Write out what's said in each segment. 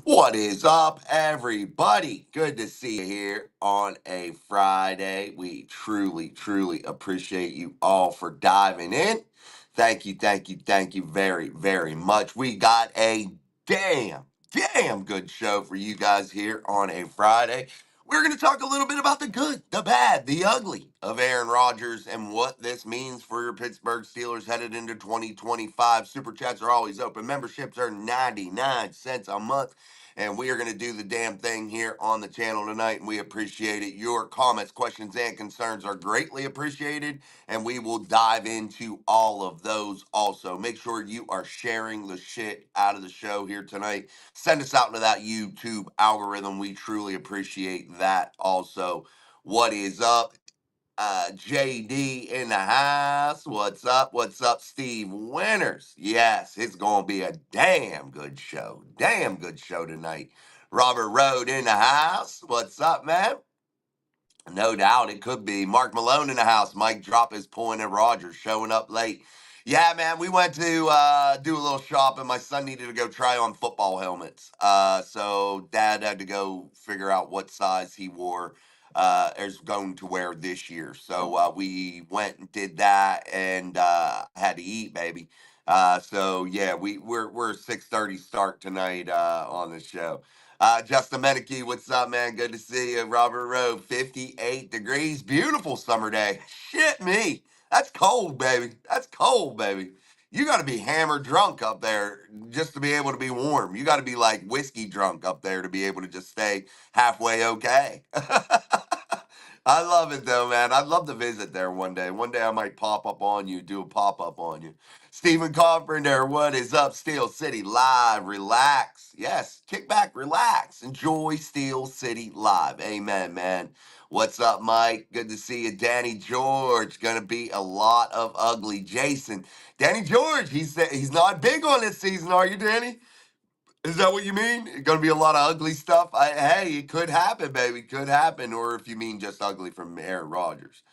What is up, everybody? Good to see you here on a Friday. We truly appreciate you all for diving in. Thank you very much. We got a damn good show for you guys here on a Friday. We're going to talk a little bit about the good, the bad, the ugly of Aaron Rodgers and what this means for your Pittsburgh Steelers headed into 2025. Super chats are always open. Memberships are 99 cents a month. And we are going to do the damn thing here on the channel tonight, and we appreciate it. Your comments, questions, and concerns are greatly appreciated, and we will dive into all of those also. Make sure you are sharing the shit out of the show here tonight. Send us out into that YouTube algorithm. We truly appreciate that also. What is up? JD in the house. What's up? What's up, Steve Winters? Yes, it's going to be a damn good show. Damn good show tonight. Robert Road in the house. What's up, man? No doubt it could be. Mark Malone in the house. Mike drop his point at Rogers showing up late. Yeah, man, we went to do a little shopping. My son needed to go try on football helmets. So dad had to go figure out what size he wore is going to wear this year. So we went and did that and had to eat, baby. So yeah, we're 6:30 start tonight on the show. Justin Menike, what's up, man? Good to see you. Robert Rowe, 58 degrees. Beautiful summer day. Shit me. That's cold, baby. That's cold, baby. You got to be hammered drunk up there just to be able to be warm. You got to be like whiskey drunk up there to be able to just stay halfway okay. I love it though, man. I'd love to visit there one day. One day I might pop up on you, do a pop up on you. Stephen Carpenter, what is up? Steel City Live, relax. Yes, kick back, relax. Enjoy Steel City Live. Amen, man. What's up, Mike? Good to see you. Danny George, gonna be a lot of ugly. Jason, Danny George, he said he's not big on this season, are you, Danny? Is that what you mean? Going to be a lot of ugly stuff? Hey, it could happen, baby. Could happen. Or if you mean just ugly from Aaron Rodgers.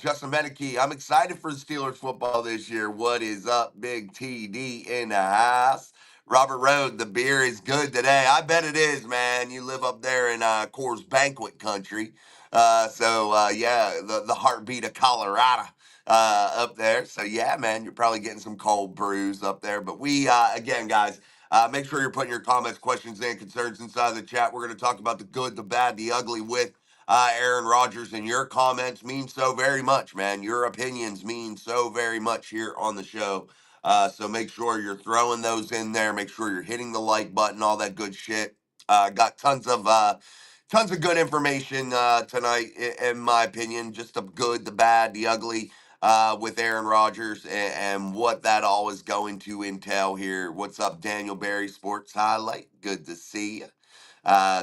Justin Menike, I'm excited for the Steelers football this year. What is up, Big TD in the house? Robert Road, the beer is good today. I bet it is, man. You live up there in Coors Banquet country. Yeah, the heartbeat of Colorado up there. So, yeah, man, you're probably getting some cold brews up there. But again, guys, make sure you're putting your comments, questions, and concerns inside the chat. We're going to talk about the good, the bad, the ugly with Aaron Rodgers, and your comments mean so very much, man. Your opinions mean so very much here on the show. So make sure you're throwing those in there. Make sure you're hitting the like button, all that good shit. Got tons of good information tonight, in my opinion. Just the good, the bad, the ugly. With Aaron Rodgers and what that all is going to entail here. What's up, Daniel Barry Sports Highlight? Good to see you.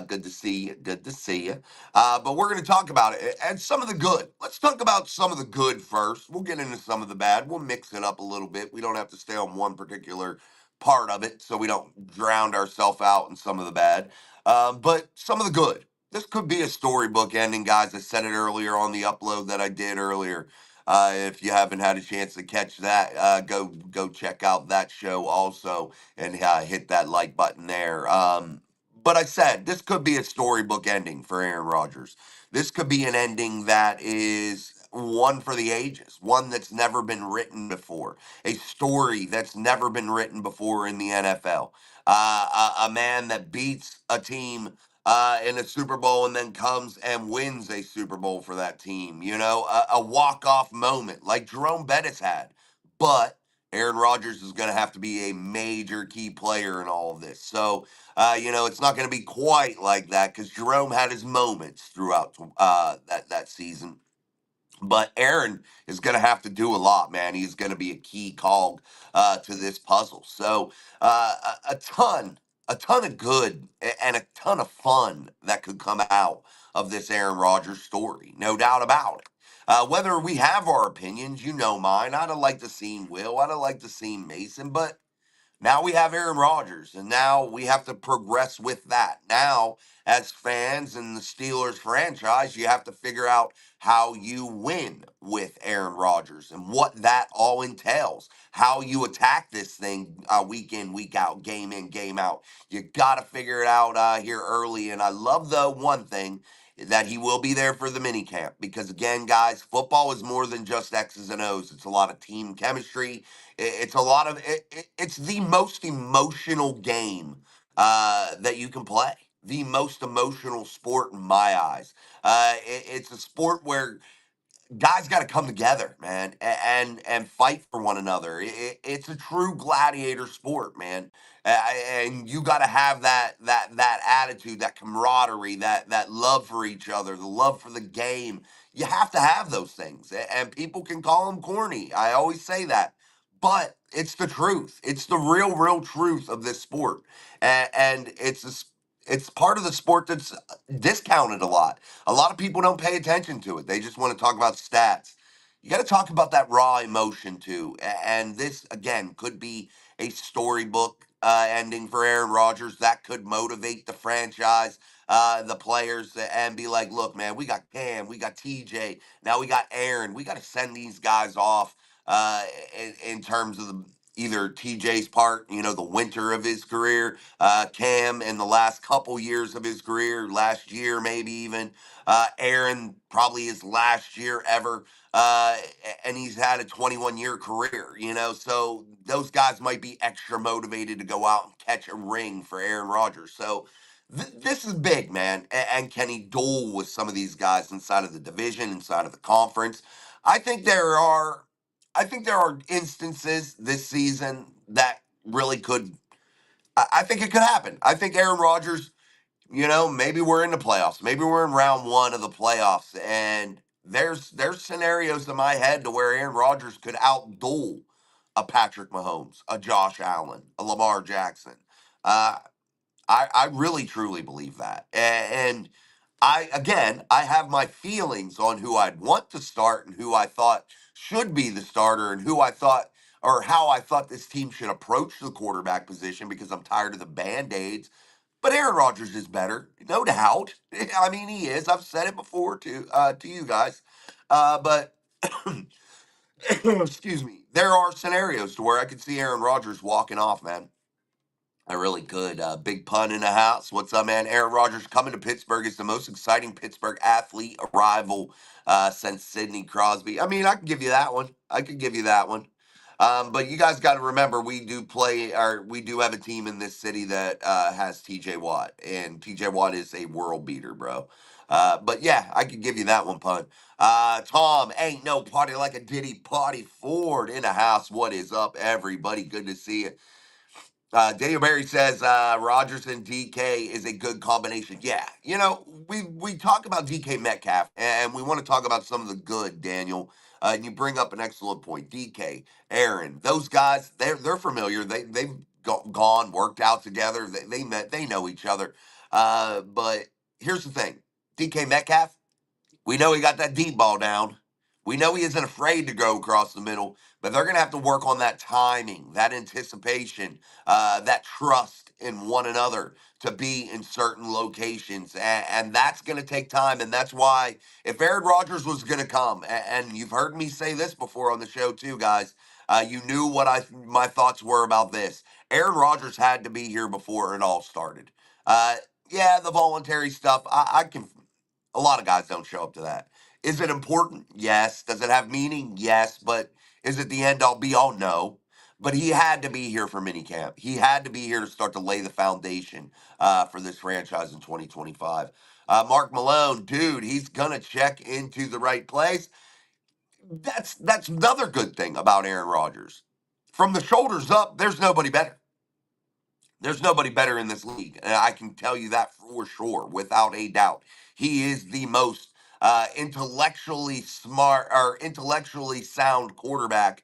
Good to see you. Good to see you. But we're going to talk about it and some of the good. Let's talk about some of the good first. We'll get into some of the bad. We'll mix it up a little bit. We don't have to stay on one particular part of it so we don't drown ourselves out in some of the bad. But some of the good. This could be a storybook ending, guys. I said it earlier on the upload that I did earlier. If you haven't had a chance to catch that, go check out that show also and hit that like button there. But I said this could be a storybook ending for Aaron Rodgers. This could be an ending that is one for the ages, one that's never been written before, a story that's never been written before in the NFL. A man that beats a team in a Super Bowl and then comes and wins a Super Bowl for that team. You know, a walk-off moment like Jerome Bettis had. But Aaron Rodgers is going to have to be a major key player in all of this. So, it's not going to be quite like that because Jerome had his moments throughout that season. But Aaron is going to have to do a lot, man. He's going to be a key cog to this puzzle. So a ton of good and a ton of fun that could come out of this Aaron Rodgers story, no doubt about it. Whether we have our opinions, you know mine. I'd have liked to seen Will. I'd have liked to seen Mason, but Now we have Aaron Rodgers, and now we have to progress with that. Now, as fans in the Steelers franchise, you have to figure out how you win with Aaron Rodgers and what that all entails. How you attack this thing week in, week out, game in, game out. You got to figure it out here early. And I love the one thing that he will be there for the mini camp because, again, guys, football is more than just X's and O's. It's a lot of team chemistry. It's a lot of it's the most emotional game that you can play. The most emotional sport in my eyes. It's a sport where guys got to come together, man, and fight for one another. It's a true gladiator sport, man, and you got to have that attitude, that camaraderie, that love for each other, the love for the game. You have to have those things, and people can call them corny. I always say that, but it's the truth. It's the real truth of this sport, and it's part of the sport that's discounted a lot. A lot of people don't pay attention to it. They just want to talk about stats. You got to talk about that raw emotion too. And this, again, could be a storybook ending for Aaron Rodgers. That could motivate the franchise, the players, and be like, look, man, we got Cam, we got TJ, now we got Aaron. We got to send these guys off in terms of either TJ's part, the winter of his career, Cam in the last couple years of his career, last year maybe even, Aaron probably his last year ever, and he's had a 21-year career, so those guys might be extra motivated to go out and catch a ring for Aaron Rodgers. So this is big, man, and can he duel with some of these guys inside of the division, inside of the conference? I think there are I think there are instances this season that really could. I think it could happen. I think Aaron Rodgers, maybe we're in the playoffs. Maybe we're in round one of the playoffs, and there's scenarios in my head to where Aaron Rodgers could outduel a Patrick Mahomes, a Josh Allen, a Lamar Jackson. Uh, I really truly believe that. And I have my feelings on who I'd want to start and who I thought should be the starter and who I thought or how I thought this team should approach the quarterback position because I'm tired of the band-aids. But Aaron Rodgers is better, no doubt. I mean, he is. I've said it before to you guys. But excuse me, there are scenarios to where I could see Aaron Rodgers walking off, man. I really could. Big pun in the house. What's up, man? Aaron Rodgers coming to Pittsburgh is the most exciting Pittsburgh athlete arrival since Sidney Crosby. I mean, I can give you that one. I could give you that one. But you guys got to remember, we do have a team in this city that has TJ Watt, and TJ Watt is a world beater, bro. But yeah, I could give you that one, pun. Tom, ain't no party like a Diddy party Ford in the house. What is up, everybody? Good to see you. Daniel Barry says Rodgers and DK is a good combination. Yeah, we talk about DK Metcalf, and we want to talk about some of the good, Daniel. And you bring up an excellent point. DK, Aaron, those guys, they're familiar. They've gone, worked out together. They met, they know each other. But here's the thing, DK Metcalf. We know he got that deep ball down. We know he isn't afraid to go across the middle, but they're going to have to work on that timing, that anticipation, that trust in one another to be in certain locations. And that's going to take time. And that's why if Aaron Rodgers was going to come, and you've heard me say this before on the show too, guys, you knew what my thoughts were about this. Aaron Rodgers had to be here before it all started. Uh, yeah, the voluntary stuff, I can a lot of guys don't show up to that. Is it important? Yes. Does it have meaning? Yes. But is it the end all be all? No. But he had to be here for minicamp. He had to be here to start to lay the foundation for this franchise in 2025. Mark Malone, dude, he's gonna check into the right place. That's another good thing about Aaron Rodgers. From the shoulders up, there's nobody better. There's nobody better in this league. And I can tell you that for sure, without a doubt. He is the most intellectually smart or intellectually sound quarterback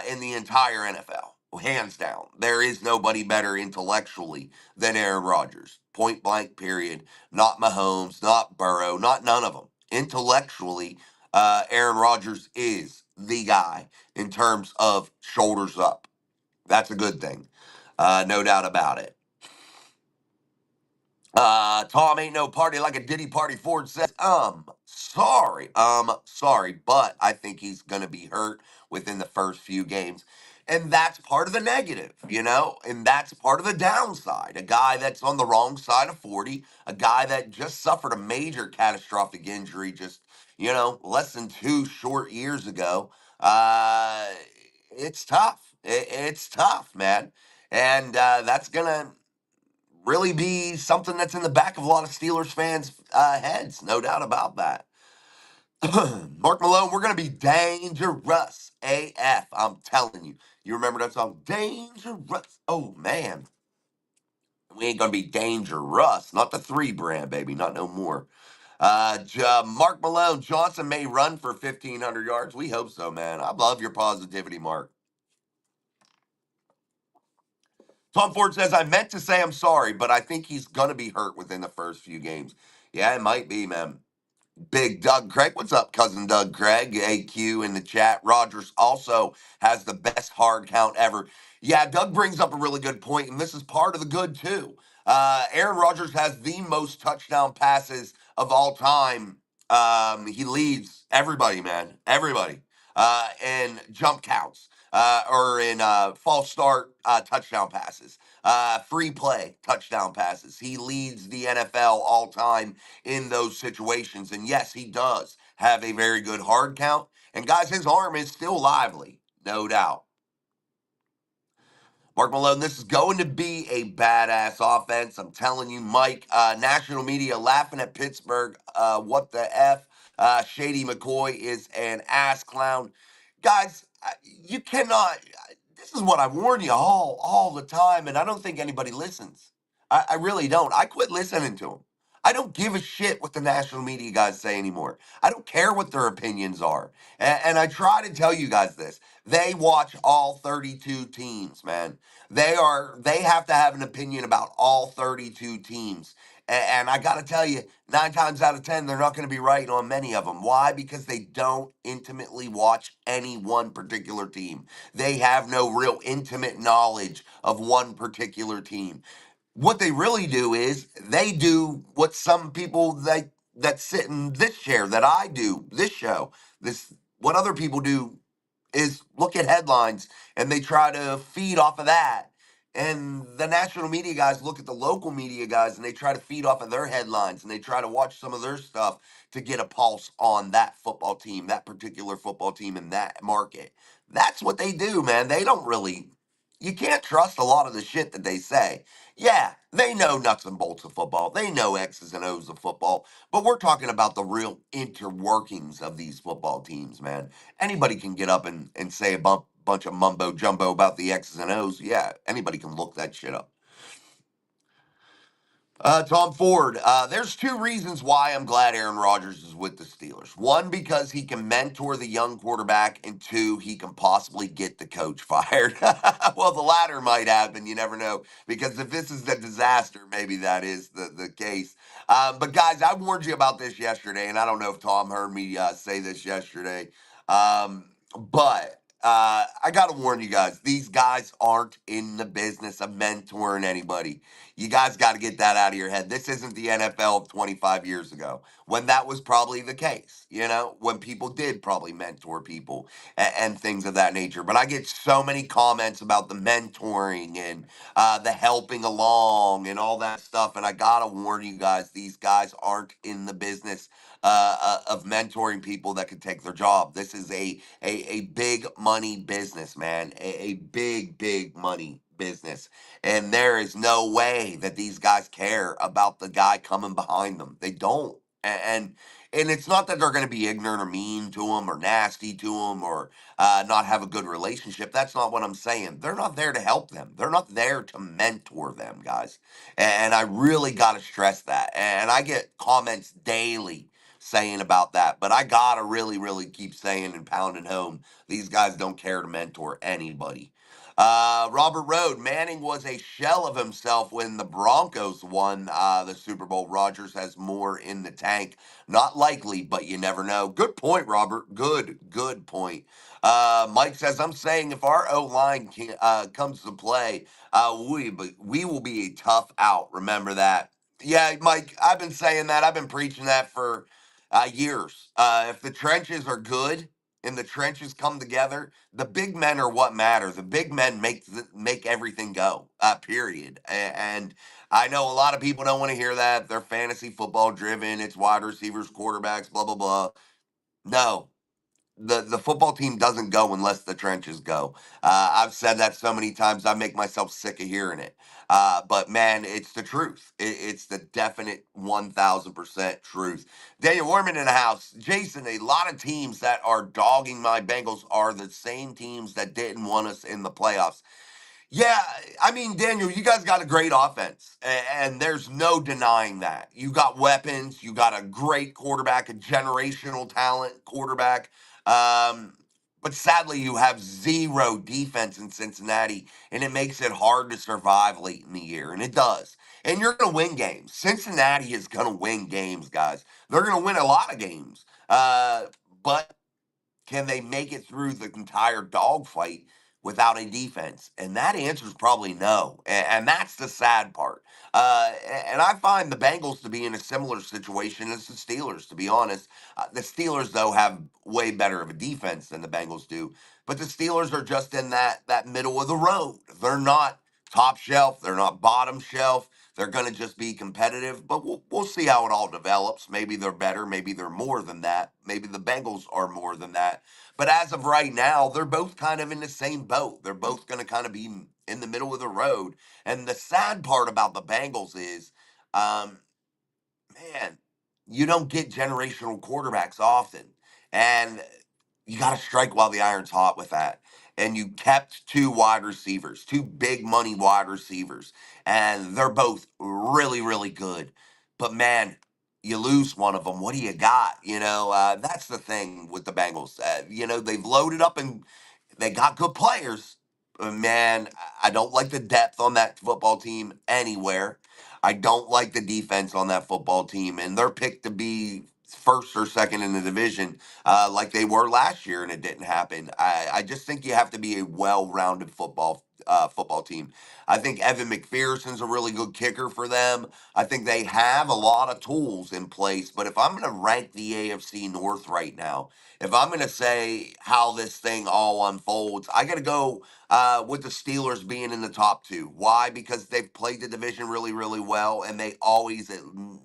in the entire NFL. Hands down. There is nobody better intellectually than Aaron Rodgers. Point blank, period. Not Mahomes, not Burrow, not none of them. Intellectually, Aaron Rodgers is the guy in terms of shoulders up. That's a good thing. No doubt about it. Tom ain't no party like a Diddy party. Ford says, sorry, but I think he's gonna be hurt within the first few games. And that's part of the negative, and that's part of the downside. A guy that's on the wrong side of 40, a guy that just suffered a major catastrophic injury just, less than 2 short years ago. It's tough. It's tough, man. And that's gonna really be something that's in the back of a lot of Steelers fans' heads, no doubt about that. Mark Malone, we're going to be dangerous AF. I'm telling you. You remember that song? Dangerous. Oh, man. We ain't going to be dangerous. Not the 3 brand, baby. Not no more. Mark Malone, Johnson may run for 1,500 yards. We hope so, man. I love your positivity, Mark. Tom Ford says, I meant to say I'm sorry, but I think he's going to be hurt within the first few games. Yeah, it might be, man. Big Doug Craig. What's up, cousin Doug Craig? AQ in the chat. Rodgers also has the best hard count ever. Yeah, Doug brings up a really good point, and this is part of the good, too. Aaron Rodgers has the most touchdown passes of all time. He leads everybody, man. Everybody. In jump counts or in false start touchdown passes. Free play touchdown passes. He leads the NFL all time in those situations. And yes, he does have a very good hard count. And guys, his arm is still lively, no doubt. Mark Malone, this is going to be a badass offense. I'm telling you, Mike. National media laughing at Pittsburgh. What the F? Shady McCoy is an ass clown. Guys, you cannot. This is what I warn you all the time, and I don't think anybody listens. I really don't. I quit listening to them. I don't give a shit what the national media guys say anymore. I don't care what their opinions are. And I try to tell you guys this. They watch all 32 teams, man. They have to have an opinion about all 32 teams. And I got to tell you, 9 times out of 10, they're not going to be right on many of them. Why? Because they don't intimately watch any one particular team. They have no real intimate knowledge of one particular team. What they really do is they do what some people that sit in this chair that I do, this show, this what other people do is look at headlines and they try to feed off of that. And the national media guys look at the local media guys and they try to feed off of their headlines and they try to watch some of their stuff to get a pulse on that football team, that particular football team in that market. That's what they do, man. They don't really, you can't trust a lot of the shit that they say. Yeah, they know nuts and bolts of football. They know X's and O's of football. But we're talking about the real interworkings of these football teams, man. Anybody can get up and say a bunch of mumbo jumbo about the X's and O's. Yeah, anybody can look that shit up. Tom Ford, there's 2 reasons why I'm glad Aaron Rodgers is with the Steelers. One, because he can mentor the young quarterback, and 2, he can possibly get the coach fired. Well, the latter might happen. You never know. Because if this is the disaster, maybe that is the case. But guys, I warned you about this yesterday, and I don't know if Tom heard me say this yesterday. But I got to warn you guys, these guys aren't in the business of mentoring anybody. You guys got to get that out of your head. This isn't the NFL of 25 years ago when that was probably the case, when people did probably mentor people and things of that nature. But I get so many comments about the mentoring and the helping along and all that stuff. And I got to warn you guys, these guys aren't in the business of mentoring people that could take their job. This is a big money business, man. A big money business. And there is no way that these guys care about the guy coming behind them. They don't. And it's not that they're going to be ignorant or mean to him or nasty to him or not have a good relationship. That's not what I'm saying. They're not there to help them. They're not there to mentor them, guys. And I really got to stress that. And I get comments daily saying about that. But I got to really keep saying and pounding home, these guys don't care to mentor anybody. Robert Road, Manning was a shell of himself when the Broncos won the Super Bowl. Rodgers has more in the tank. Not likely, but you never know. Good point, Robert. Good point. Mike says, I'm saying if our O line comes to play, we will be a tough out. Remember that. Yeah, Mike, I've been saying that. I've been preaching that for years. If the trenches are good and the trenches come together, the big men are what matter. The big men make everything go. Period. And I know a lot of people don't want to hear that. They're fantasy football driven. It's wide receivers, quarterbacks, blah blah blah. No, the football team doesn't go unless the trenches go. I've said that so many times, I make myself sick of hearing it. But man, it's the truth. It's the definite 1000% truth. Daniel Warman in the house. Jason, a lot of teams that are dogging my Bengals are the same teams that didn't want us in the playoffs. Yeah, I mean, Daniel, you guys got a great offense, and there's no denying that. You got weapons, you got a great quarterback, a generational talent quarterback. Um, but sadly, you have zero defense in Cincinnati, and it makes it hard to survive late in the year, and it does. And you're going to win games. Cincinnati is going to win games, guys. They're going to win a lot of games. But can they make it through the entire dogfight without a defense? And that answer is probably no. And that's the sad part. And I find the Bengals to be in a similar situation as the Steelers, to be honest. The Steelers, though, have way better of a defense than the Bengals do. But the Steelers are just in that middle of the road. They're not top shelf. They're not bottom shelf. They're going to just be competitive, but we'll see how it all develops. Maybe they're better. Maybe they're more than that. Maybe the Bengals are more than that. But as of right now, they're both kind of in the same boat. They're both going to kind of be in the middle of the road. And the sad part about the Bengals is, um, man, you don't get generational quarterbacks often. And you got to strike while the iron's hot with that. And you kept two wide receivers, two big money wide receivers. And they're both really, really good. But man, you lose one of them. What do you got? That's the thing with the Bengals. They've loaded up and they got good players. But man, I don't like the depth on that football team anywhere. I don't like the defense on that football team, and they're picked to be first or second in the division, like they were last year, and it didn't happen. I just think you have to be a well-rounded football team. I think Evan McPherson's a really good kicker for them. I think they have a lot of tools in place, but if I'm going to rank the AFC North right now, if I'm going to say how this thing all unfolds, I got to go with the Steelers being in the top two. Why? Because they've played the division really, really well, and they always,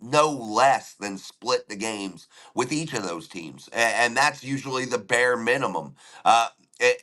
no less than split the games with each of those teams. And that's usually the bare minimum.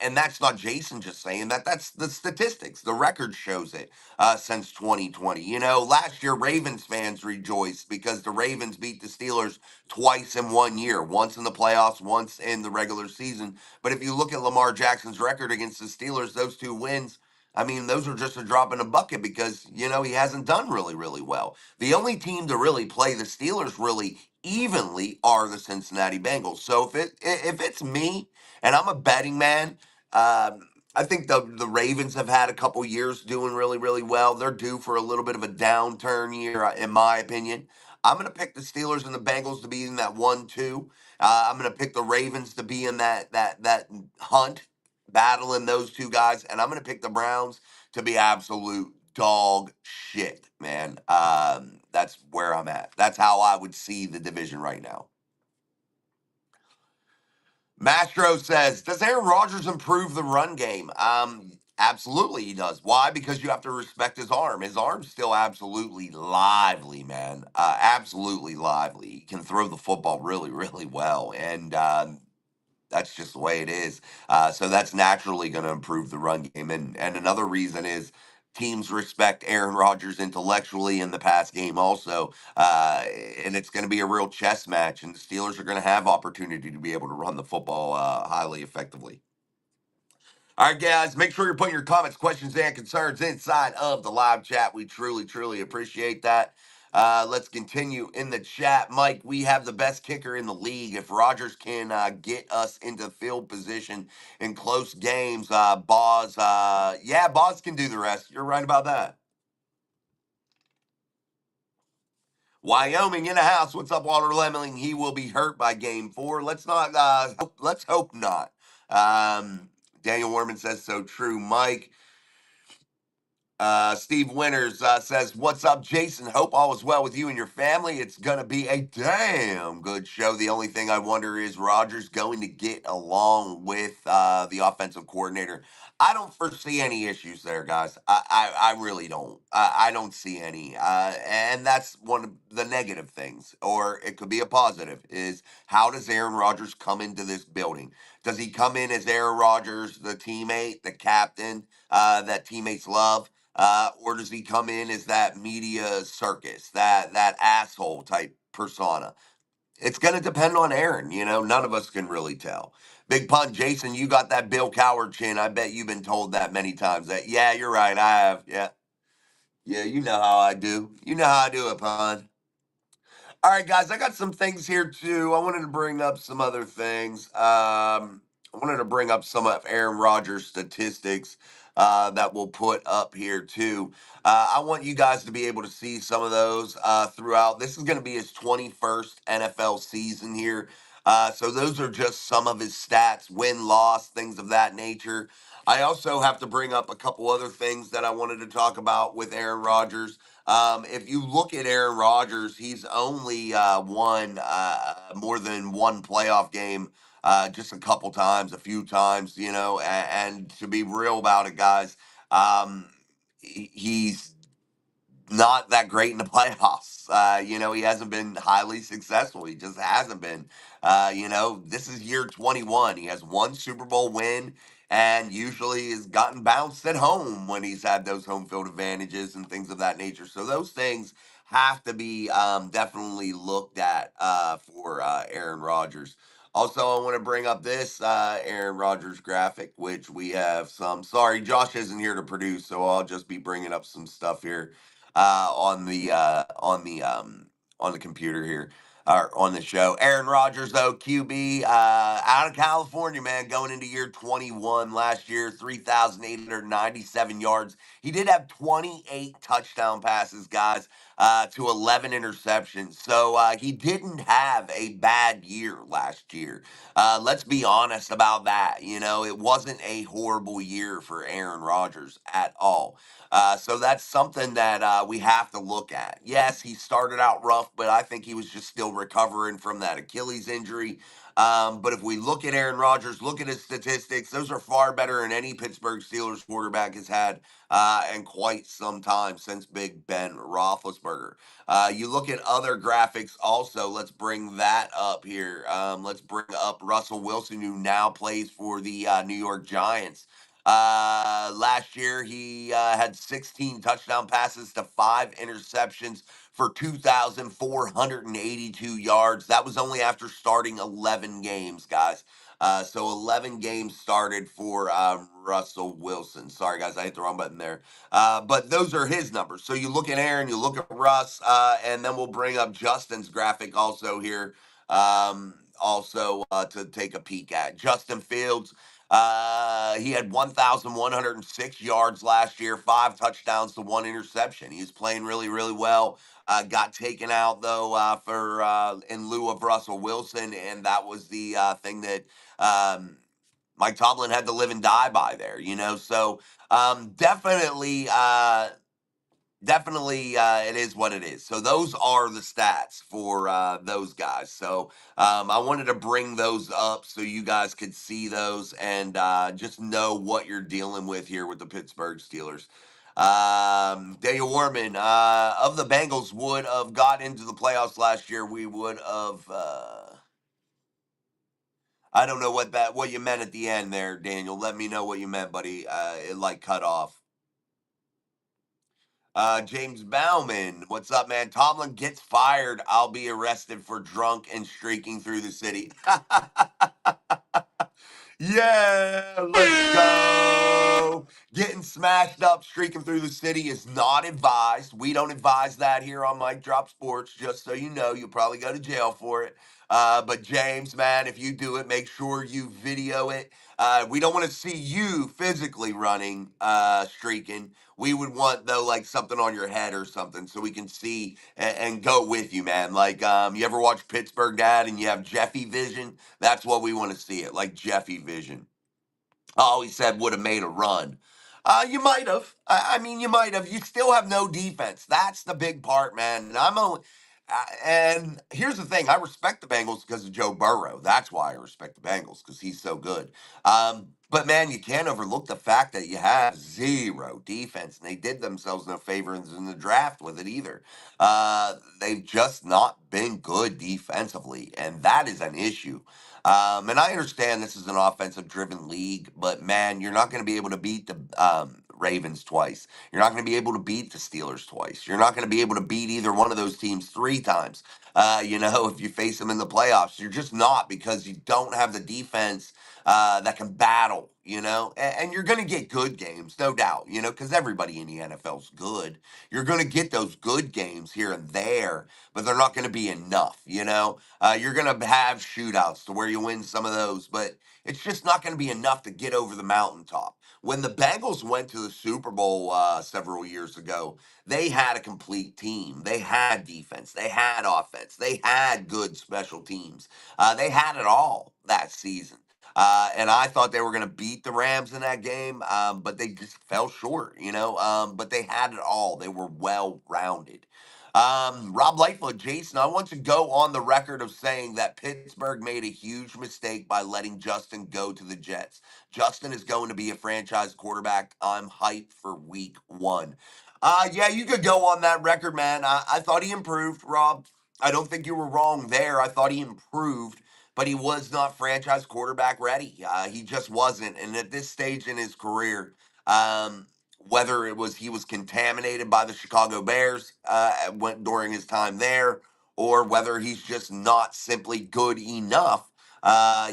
And that's not Jason just saying that. That's the statistics. The record shows it since 2020. Last year, Ravens fans rejoiced because the Ravens beat the Steelers twice in 1 year, once in the playoffs, once in the regular season. But if you look at Lamar Jackson's record against the Steelers, those two wins, I mean, those are just a drop in a bucket because, he hasn't done really, really well. The only team to really play the Steelers really evenly are the Cincinnati Bengals. So if it's me and I'm a betting man, I think the Ravens have had a couple years doing really, really well. They're due for a little bit of a downturn year, in my opinion. I'm going to pick the Steelers and the Bengals to be in that 1-2. I'm going to pick the Ravens to be in that hunt, battling those two guys, and I'm going to pick the Browns to be absolute dog shit, man. That's where I'm at. That's how I would see the division right now. Mastro says, does Aaron Rodgers improve the run game? Absolutely he does. Why? Because you have to respect his arm. His arm's still absolutely lively, man. Absolutely lively. He can throw the football really, really well. And that's just the way it is. So that's naturally going to improve the run game. And another reason is teams respect Aaron Rodgers intellectually in the pass game also. And it's going to be a real chess match. And the Steelers are going to have opportunity to be able to run the football highly effectively. All right, guys, make sure you're putting your comments, questions, and concerns inside of the live chat. We truly, truly appreciate that. Let's continue in the chat. Mike, we have the best kicker in the league. If Rodgers can get us into field position in close games, Boz can do the rest. You're right about that. Wyoming in the house. What's up, Walter Lemmeling? He will be hurt by game 4. Let's not. Let's hope not. Daniel Warman says so true. Mike. Steve Winters says, "What's up, Jason? Hope all is well with you and your family. It's going to be a damn good show. The only thing I wonder is Rodgers going to get along with the offensive coordinator. I don't foresee any issues there, guys. I really don't. I don't see any. And that's one of the negative things, or it could be a positive, is how does Aaron Rodgers come into this building? Does he come in as Aaron Rodgers, the teammate, the captain that teammates love? Or does he come in as that media circus, that asshole type persona? It's going to depend on Aaron. None of us can really tell. Big pun, Jason, you got that Bill Coward chin. I bet you've been told that many times. That yeah, you're right. I have. Yeah, yeah. You know how I do. You know how I do it, pun. All right, guys, I got some things here too. I wanted to bring up some other things. I wanted to bring up some of Aaron Rodgers' statistics that we'll put up here too. I want you guys to be able to see some of those throughout. This is going to be his 21st NFL season here. So those are just some of his stats, win, loss, things of that nature. I also have to bring up a couple other things that I wanted to talk about with Aaron Rodgers. If you look at Aaron Rodgers, he's only won more than one playoff game just a couple times, a few times, and to be real about it, guys, he's not that great in the playoffs. He hasn't been highly successful. He just hasn't been. This is year 21. He has one Super Bowl win and usually has gotten bounced at home when he's had those home field advantages and things of that nature. So those things have to be definitely looked at for Aaron Rodgers. Also, I want to bring up this Aaron Rodgers graphic, which we have some. Sorry, Josh isn't here to produce, so I'll just be bringing up some stuff here on the computer here or on the show. Aaron Rodgers, though, QB out of California, man, going into year 21 last year, 3,897 yards. He did have 28 touchdown passes, guys, to 11 interceptions. So he didn't have a bad year last year. Let's be honest about that. It wasn't a horrible year for Aaron Rodgers at all. So that's something that we have to look at. Yes, he started out rough, but I think he was just still recovering from that Achilles injury. But if we look at Aaron Rodgers, look at his statistics, those are far better than any Pittsburgh Steelers quarterback has had in quite some time since Big Ben Roethlisberger. You look at other graphics also. Let's bring that up here. Let's bring up Russell Wilson, who now plays for the New York Giants. Last year, he had 16 touchdown passes to 5 interceptions for 2,482 yards. That was only after starting 11 games, guys. So 11 games started for Russell Wilson. Sorry, guys, I hit the wrong button there. But those are his numbers. So you look at Aaron, you look at Russ, and then we'll bring up Justin's graphic also here, to take a peek at. Justin Fields. He had 1,106 yards last year, 5 touchdowns to 1 interception. He was playing really, really well. Got taken out though for in lieu of Russell Wilson, and that was the thing that Mike Tomlin had to live and die by there. So definitely it is what it is. So those are the stats for those guys. So I wanted to bring those up so you guys could see those and just know what you're dealing with here with the Pittsburgh Steelers. Daniel Warman, of the Bengals would have got into the playoffs last year, we would have I don't know what you meant at the end there, Daniel. Let me know what you meant, buddy. It like cut off. James Bauman, what's up, man? Tomlin gets fired. I'll be arrested for drunk and streaking through the city. Yeah, let's go. Getting smashed up, streaking through the city is not advised. We don't advise that here on Mike Drop Sports, just so you know. You'll probably go to jail for it. But James, man, if you do it, make sure you video it. We don't want to see you physically running, streaking. We would want, though, like something on your head or something so we can see and go with you, man. Like, you ever watch Pittsburgh Dad and you have Jeffy vision? That's what we want to see it, like Jeffy vision. Oh, he said would have made a run. You might have. I mean, you might have. You still have no defense. That's the big part, man. And I'm only. And here's the thing: I respect the Bengals because of Joe Burrow. That's why I respect the Bengals because he's so good. But man, you can't overlook the fact that you have zero defense, and they did themselves no favors in the draft with it either. They've just not been good defensively, and that is an issue. And I understand this is an offensive driven league, but man, you're not going to be able to beat the Ravens twice. You're not going to be able to beat the Steelers twice. You're not going to be able to beat either one of those teams three times. If you face them in the playoffs, you're just not because you don't have the defense that can battle, and you're going to get good games, no doubt, because everybody in the NFL's good. You're going to get those good games here and there, but they're not going to be enough. You're going to have shootouts to where you win some of those, but it's just not going to be enough to get over the mountaintop. When the Bengals went to the Super Bowl several years ago, they had a complete team. They had defense. They had offense. They had good special teams. They had it all that season. And I thought they were going to beat the Rams in that game, but they just fell short. But they had it all. They were well rounded. Rob Lightfoot, Jason, I want to go on the record of saying that Pittsburgh made a huge mistake by letting Justin go to the Jets. Justin is going to be a franchise quarterback. I'm hyped for week one. Yeah, you could go on that record, man. I thought he improved, Rob. I don't think you were wrong there. I thought he improved, but he was not franchise quarterback ready. He just wasn't. And at this stage in his career, um, whether it was he was contaminated by the Chicago Bears during his time there, or whether he's just not simply good enough,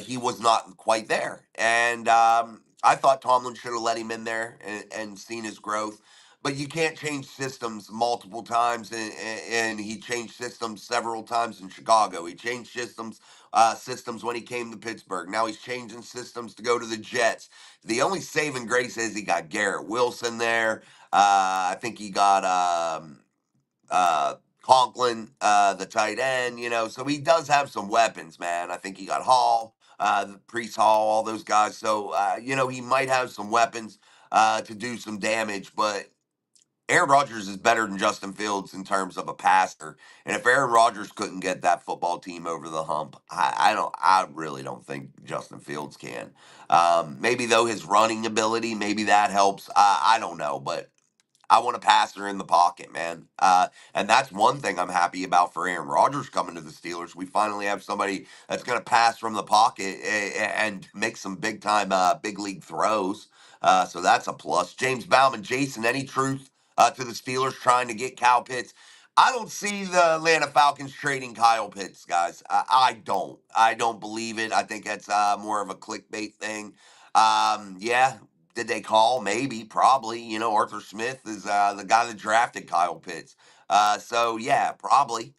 he was not quite there. And I thought Tomlin should have let him in there and seen his growth. But you can't change systems multiple times, and he changed systems several times in Chicago. He changed systems when he came to Pittsburgh. Now he's changing systems to go to the Jets. The only saving grace is he got Garrett Wilson there. I think he got uh, Conklin, the tight end, so he does have some weapons, man. I think he got Hall, Priest Hall, all those guys. So, he might have some weapons to do some damage, but Aaron Rodgers is better than Justin Fields in terms of a passer. And if Aaron Rodgers couldn't get that football team over the hump, I really don't think Justin Fields can. Maybe though his running ability, maybe that helps. I don't know, but I want a passer in the pocket, man. And that's one thing I'm happy about for Aaron Rodgers coming to the Steelers. We finally have somebody that's going to pass from the pocket and make some big time, big league throws. So that's a plus. James Bauman, Jason, any truth to the Steelers trying to get Kyle Pitts? I don't see the Atlanta Falcons trading Kyle Pitts, guys. I don't. I don't believe it. I think that's more of a clickbait thing. Yeah, did they call? Maybe, probably. Arthur Smith is the guy that drafted Kyle Pitts. So, yeah, probably.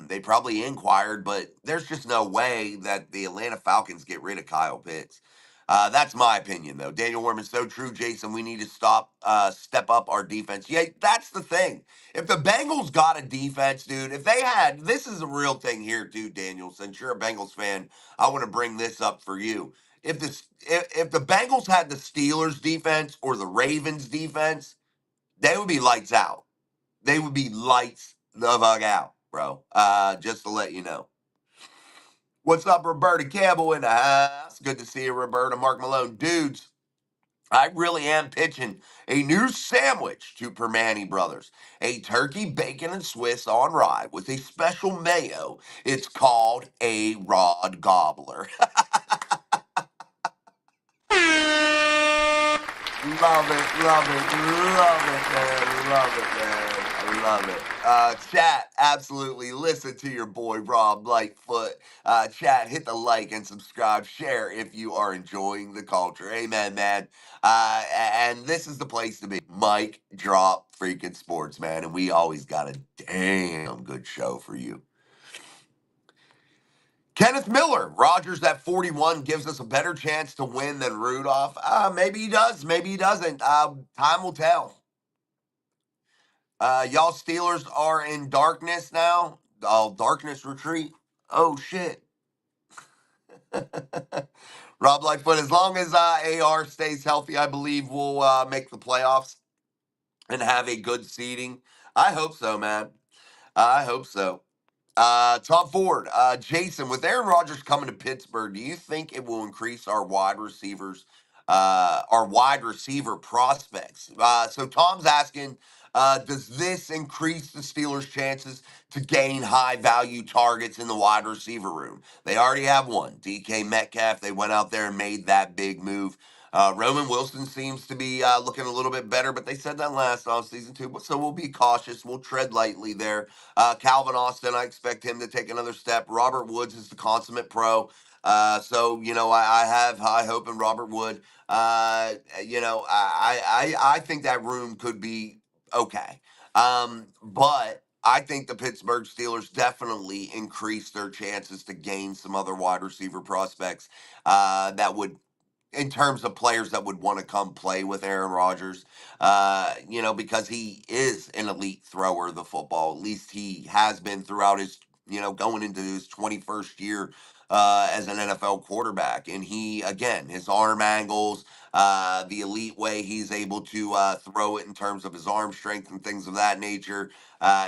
They probably inquired, but there's just no way that the Atlanta Falcons get rid of Kyle Pitts. That's my opinion, though. Daniel Worm is so true, Jason. We need to step up our defense. Yeah, that's the thing. If the Bengals got a defense, dude, if they had, this is a real thing here, too, Daniel. Since you're a Bengals fan, I want to bring this up for you. If the Bengals had the Steelers defense or the Ravens defense, they would be lights out. They would be lights the fuck out, bro. Just to let you know. What's up, Roberta Campbell in the house? Good to see you, Roberta. Mark Malone. Dudes, I really am pitching a new sandwich to Permani Brothers. A turkey, bacon, and Swiss on rye with a special mayo. It's called a Rod Gobbler. Love it, love it, love it, man. Love it, man. I love it. Chat, absolutely. Listen to your boy Rob Lightfoot. Chat, hit the like and subscribe. Share if you are enjoying the culture. Amen, man. And this is the place to be. Mike Drop Freaking Sports, man. And we always got a damn good show for you. Kenneth Miller, Rodgers at 41 gives us a better chance to win than Rudolph. Maybe he does, maybe he doesn't. Time will tell. Y'all Steelers are in darkness now. Oh, darkness retreat. Oh shit. Rob Lightfoot, as long as AR stays healthy, I believe we'll make the playoffs and have a good seeding. I hope so, man. I hope so. Tom Ford, Jason, with Aaron Rodgers coming to Pittsburgh, do you think it will increase our wide receiver prospects? So Tom's asking, does this increase the Steelers' chances to gain high value targets in the wide receiver room? They already have one, DK Metcalf. They went out there and made that big move. Roman Wilson seems to be looking a little bit better, but they said that last offseason too. So we'll be cautious. We'll tread lightly there. Calvin Austin, I expect him to take another step. Robert Woods is the consummate pro. So, I have high hope in Robert Wood. I think that room could be okay. But I think the Pittsburgh Steelers definitely increase their chances to gain some other wide receiver prospects that would, in terms of players that would want to come play with Aaron Rodgers, because he is an elite thrower of the football. At least he has been throughout his, going into his 21st year as an NFL quarterback. And he, again, his arm angles, the elite way he's able to throw it in terms of his arm strength and things of that nature.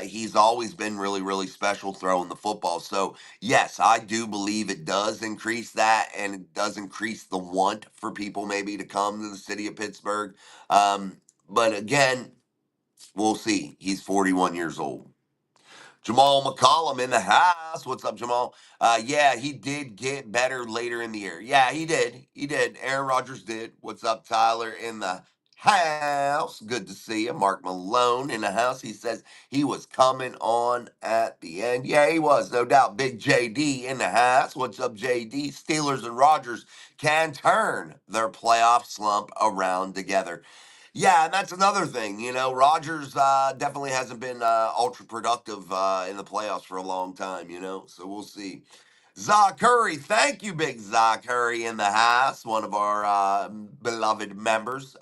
He's always been really, really special throwing the football. So, yes, I do believe it does increase that, and it does increase the want for people maybe to come to the city of Pittsburgh. But again, we'll see. He's 41 years old. Jamal McCollum in the house. What's up, Jamal? Yeah, he did get better later in the year. Yeah, he did. He did. Aaron Rodgers did. What's up, Tyler in the house? Good to see you. Mark Malone in the house. He says he was coming on at the end. Yeah, he was, no doubt. Big JD in the house. What's up, JD? Steelers and Rodgers can turn their playoff slump around together. Yeah, and that's another thing. Rodgers definitely hasn't been ultra productive in the playoffs for a long time, so we'll see. Zach Curry, thank you, big Zach Curry in the house, one of our beloved members,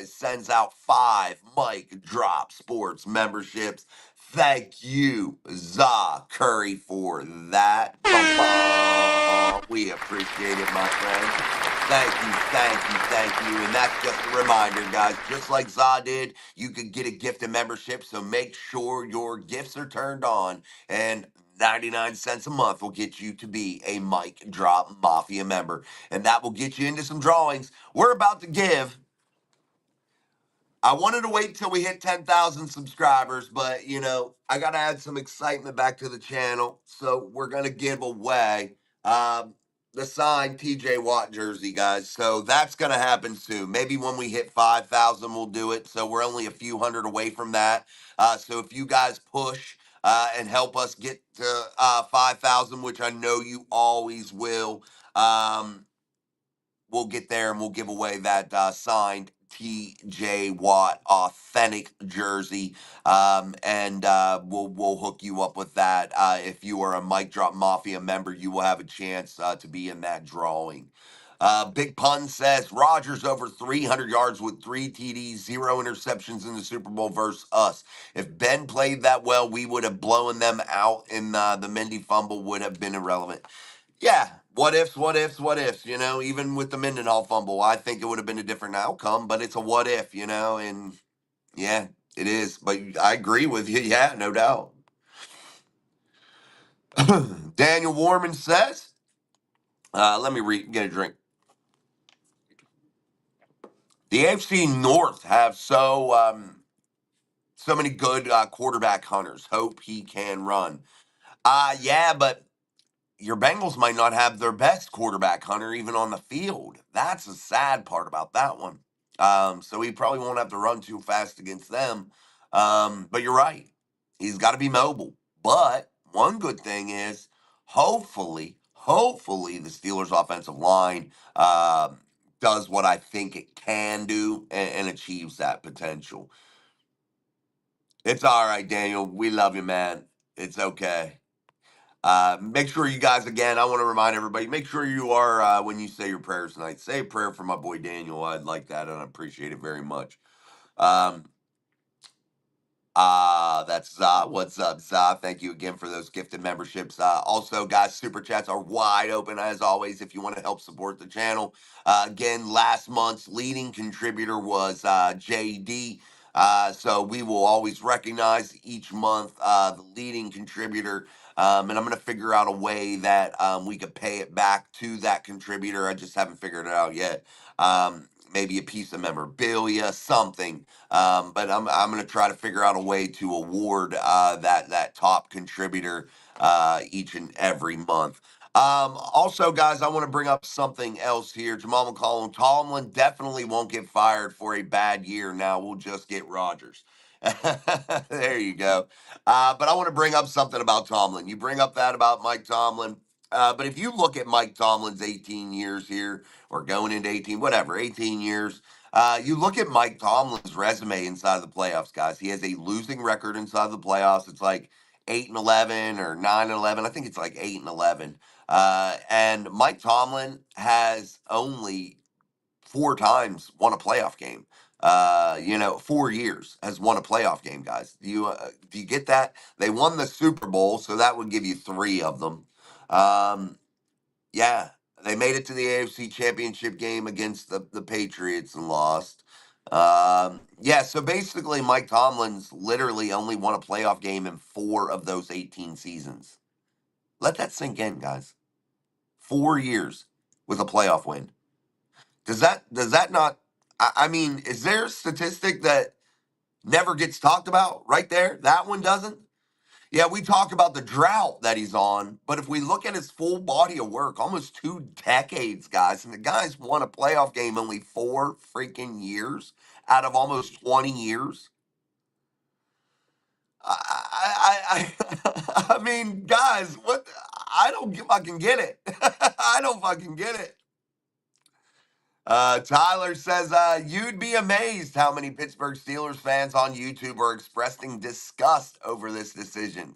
sends out 5 Mike Drop Sports memberships. Thank you, Zach Curry, for that. We appreciate it, my friend. Thank you, thank you, thank you. And that's just a reminder, guys. Just like Za did, you could get a gift of membership. So make sure your gifts are turned on. And 99 cents a month will get you to be a Mike Drop Mafia member. And that will get you into some drawings. We're about to give. I wanted to wait till we hit 10,000 subscribers, but I got to add some excitement back to the channel. So we're going to give away the signed TJ Watt jersey, guys. So that's going to happen soon. Maybe when we hit 5,000, we'll do it. So we're only a few hundred away from that. So if you guys push and help us get to 5,000, which I know you always will, we'll get there and we'll give away that signed TJ Watt authentic jersey, and we'll hook you up with that. If you are a Mike Drop Mafia member, you will have a chance to be in that drawing. Big Pun says Rodgers over 300 yards with 3 TDs, 0 interceptions in the Super Bowl versus us. If Ben played that well, we would have blown them out, and the Mendy fumble would have been irrelevant. Yeah, what ifs, what ifs, what ifs, even with the Mendenhall fumble, I think it would have been a different outcome, but it's a what if, and yeah, it is. But I agree with you. Yeah, no doubt. Daniel Warman says, let me get a drink. The AFC North have so many good quarterback hunters. Hope he can run. Yeah, but your Bengals might not have their best quarterback hunter even on the field. That's the sad part about that one. So he probably won't have to run too fast against them. But you're right. He's got to be mobile. But one good thing is, hopefully, the Steelers' offensive line does what I think it can do and achieves that potential. It's all right, Daniel. We love you, man. It's okay. Make sure you guys, again, I want to remind everybody, make sure you are, when you say your prayers tonight, say a prayer for my boy Daniel. I'd like that, and I appreciate it very much. Um, that's Za. What's up, Za? Thank you again for those gifted memberships. Also, guys, super chats are wide open as always if you want to help support the channel. Again, last month's leading contributor was JD. So we will always recognize each month the leading contributor. And I'm going to figure out a way that we could pay it back to that contributor. I just haven't figured it out yet. Maybe a piece of memorabilia, something. But I'm going to try to figure out a way to award that top contributor each and every month. Also, guys, I want to bring up something else here. Jamal McCollum, Tomlin definitely won't get fired for a bad year. Now we'll just get Rodgers. There you go. But I want to bring up something about Tomlin. You bring up that about Mike Tomlin. But if you look at Mike Tomlin's 18 years here, or going into 18, whatever, 18 years, you look at Mike Tomlin's resume inside of the playoffs, guys. He has a losing record inside of the playoffs. It's like 8-11 or 9-11. I think it's like 8-11. And Mike Tomlin has only 4 times won a playoff game. 4 years has won a playoff game, guys. Do you get that? They won the Super Bowl, so that would give you 3 of them. Um, yeah, they made it to the AFC Championship game against the Patriots and lost. Yeah, so basically, Mike Tomlin's literally only won a playoff game in 4 of those 18 seasons. Let that sink in, guys. 4 years with a playoff win. Does that not? I mean, is there a statistic that never gets talked about right there? That one doesn't. Yeah, we talk about the drought that he's on, but if we look at his full body of work, almost 2 decades, guys, and the guy's won a playoff game only 4 freaking years out of almost 20 years. I mean, guys, what? I don't fucking get it. I don't fucking get it. Tyler says, you'd be amazed how many Pittsburgh Steelers fans on YouTube are expressing disgust over this decision.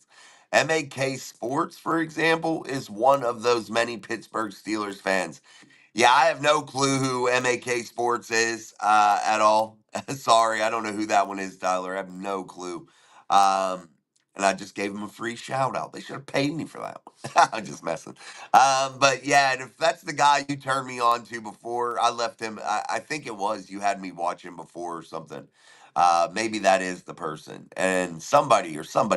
MAK Sports, for example, is one of those many Pittsburgh Steelers fans. Yeah, I have no clue who MAK Sports is at all. Sorry, I don't know who that one is, Tyler. I have no clue. And I just gave him a free shout out. They should have paid me for that one. I'm just messing. But yeah, and if that's the guy you turned me on to before, I left him. I think it was you had me watch him before or something. Maybe that is the person. And somebody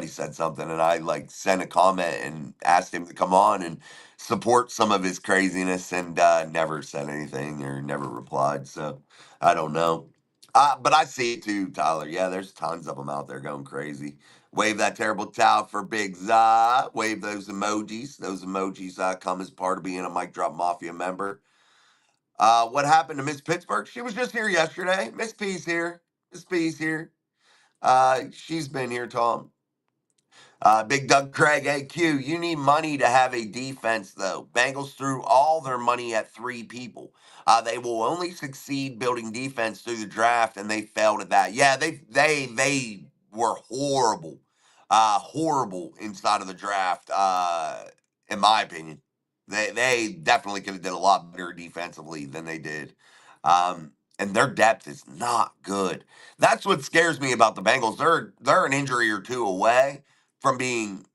said something, and I like sent a comment and asked him to come on and support some of his craziness, and never said anything or never replied. So I don't know. But I see it too, Tyler. Yeah, there's tons of them out there going crazy. Wave that terrible towel for Big Za. Wave those emojis. Those emojis come as part of being a Mic Drop Mafia member. What happened to Miss Pittsburgh? She was just here yesterday. Miss P's here. Miss P's here. She's been here, Tom. Big Doug Craig, AQ, you need money to have a defense, though. Bengals threw all their money at 3 people. They will only succeed building defense through the draft, and they failed at that. Yeah, they were horrible inside of the draft, in my opinion. They definitely could have did a lot better defensively than they did. And their depth is not good. That's what scares me about the Bengals. They're an injury or 2 away from being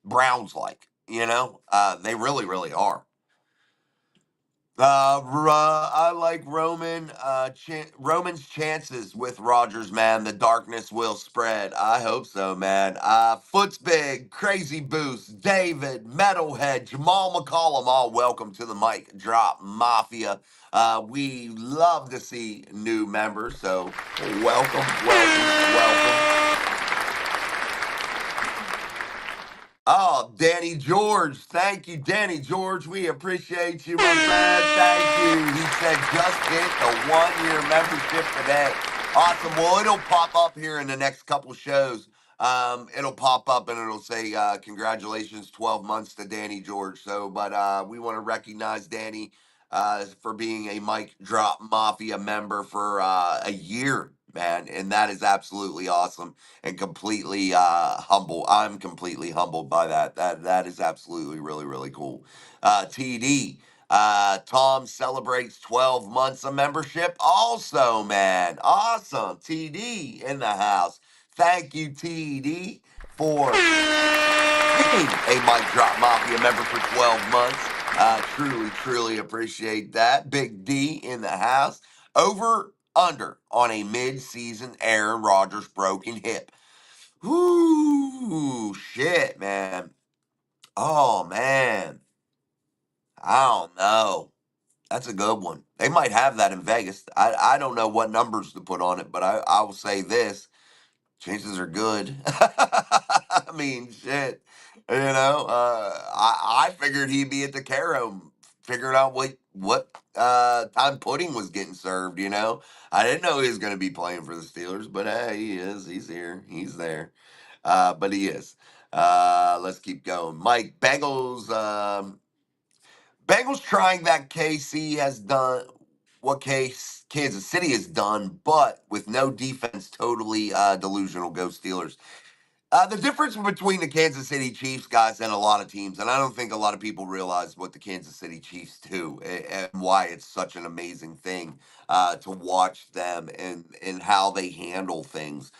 Browns like, they really are. I like Roman's chances with Rodgers, man. The darkness will spread. I hope so, man. Foot's big, crazy boost, David, Metalhead, Jamal McCollum, all welcome to the Mic Drop Mafia. We love to see new members, so welcome. Oh, Danny George. Thank you, Danny George. We appreciate you, my friend. Thank you. He said just hit the 1 year membership today. Awesome. Well, it'll pop up here in the next couple shows. It'll pop up and it'll say, congratulations, 12 months to Danny George. So, but we want to recognize Danny for being a Mic Drop Mafia member for a year, man. And that is absolutely awesome and completely humble. I'm completely humbled by that. That is absolutely really really cool. TD. Tom celebrates 12 months of membership. Also, man, awesome. TD in the house. Thank you, TD, for being a Mic Drop Mafia member for 12 months. Truly, truly appreciate that. Big D in the house. Over under on a mid-season Aaron Rodgers broken hip. Whoo, shit, man. Oh, man. I don't know. That's a good one. They might have that in Vegas. I don't know what numbers to put on it, but I will say this. Chances are good. I mean, shit. I figured he'd be at the Caro figuring out what time pudding was getting served, you know. I didn't know he was going to be playing for the Steelers, but hey, he is. He's here. He's there. But he is. Let's keep going. Mike, Bengals trying that KC has done what Kansas City has done, but with no defense, totally delusional. Go Steelers. The difference between the Kansas City Chiefs guys and a lot of teams, and I don't think a lot of people realize what the Kansas City Chiefs do and why it's such an amazing thing to watch them and how they handle things.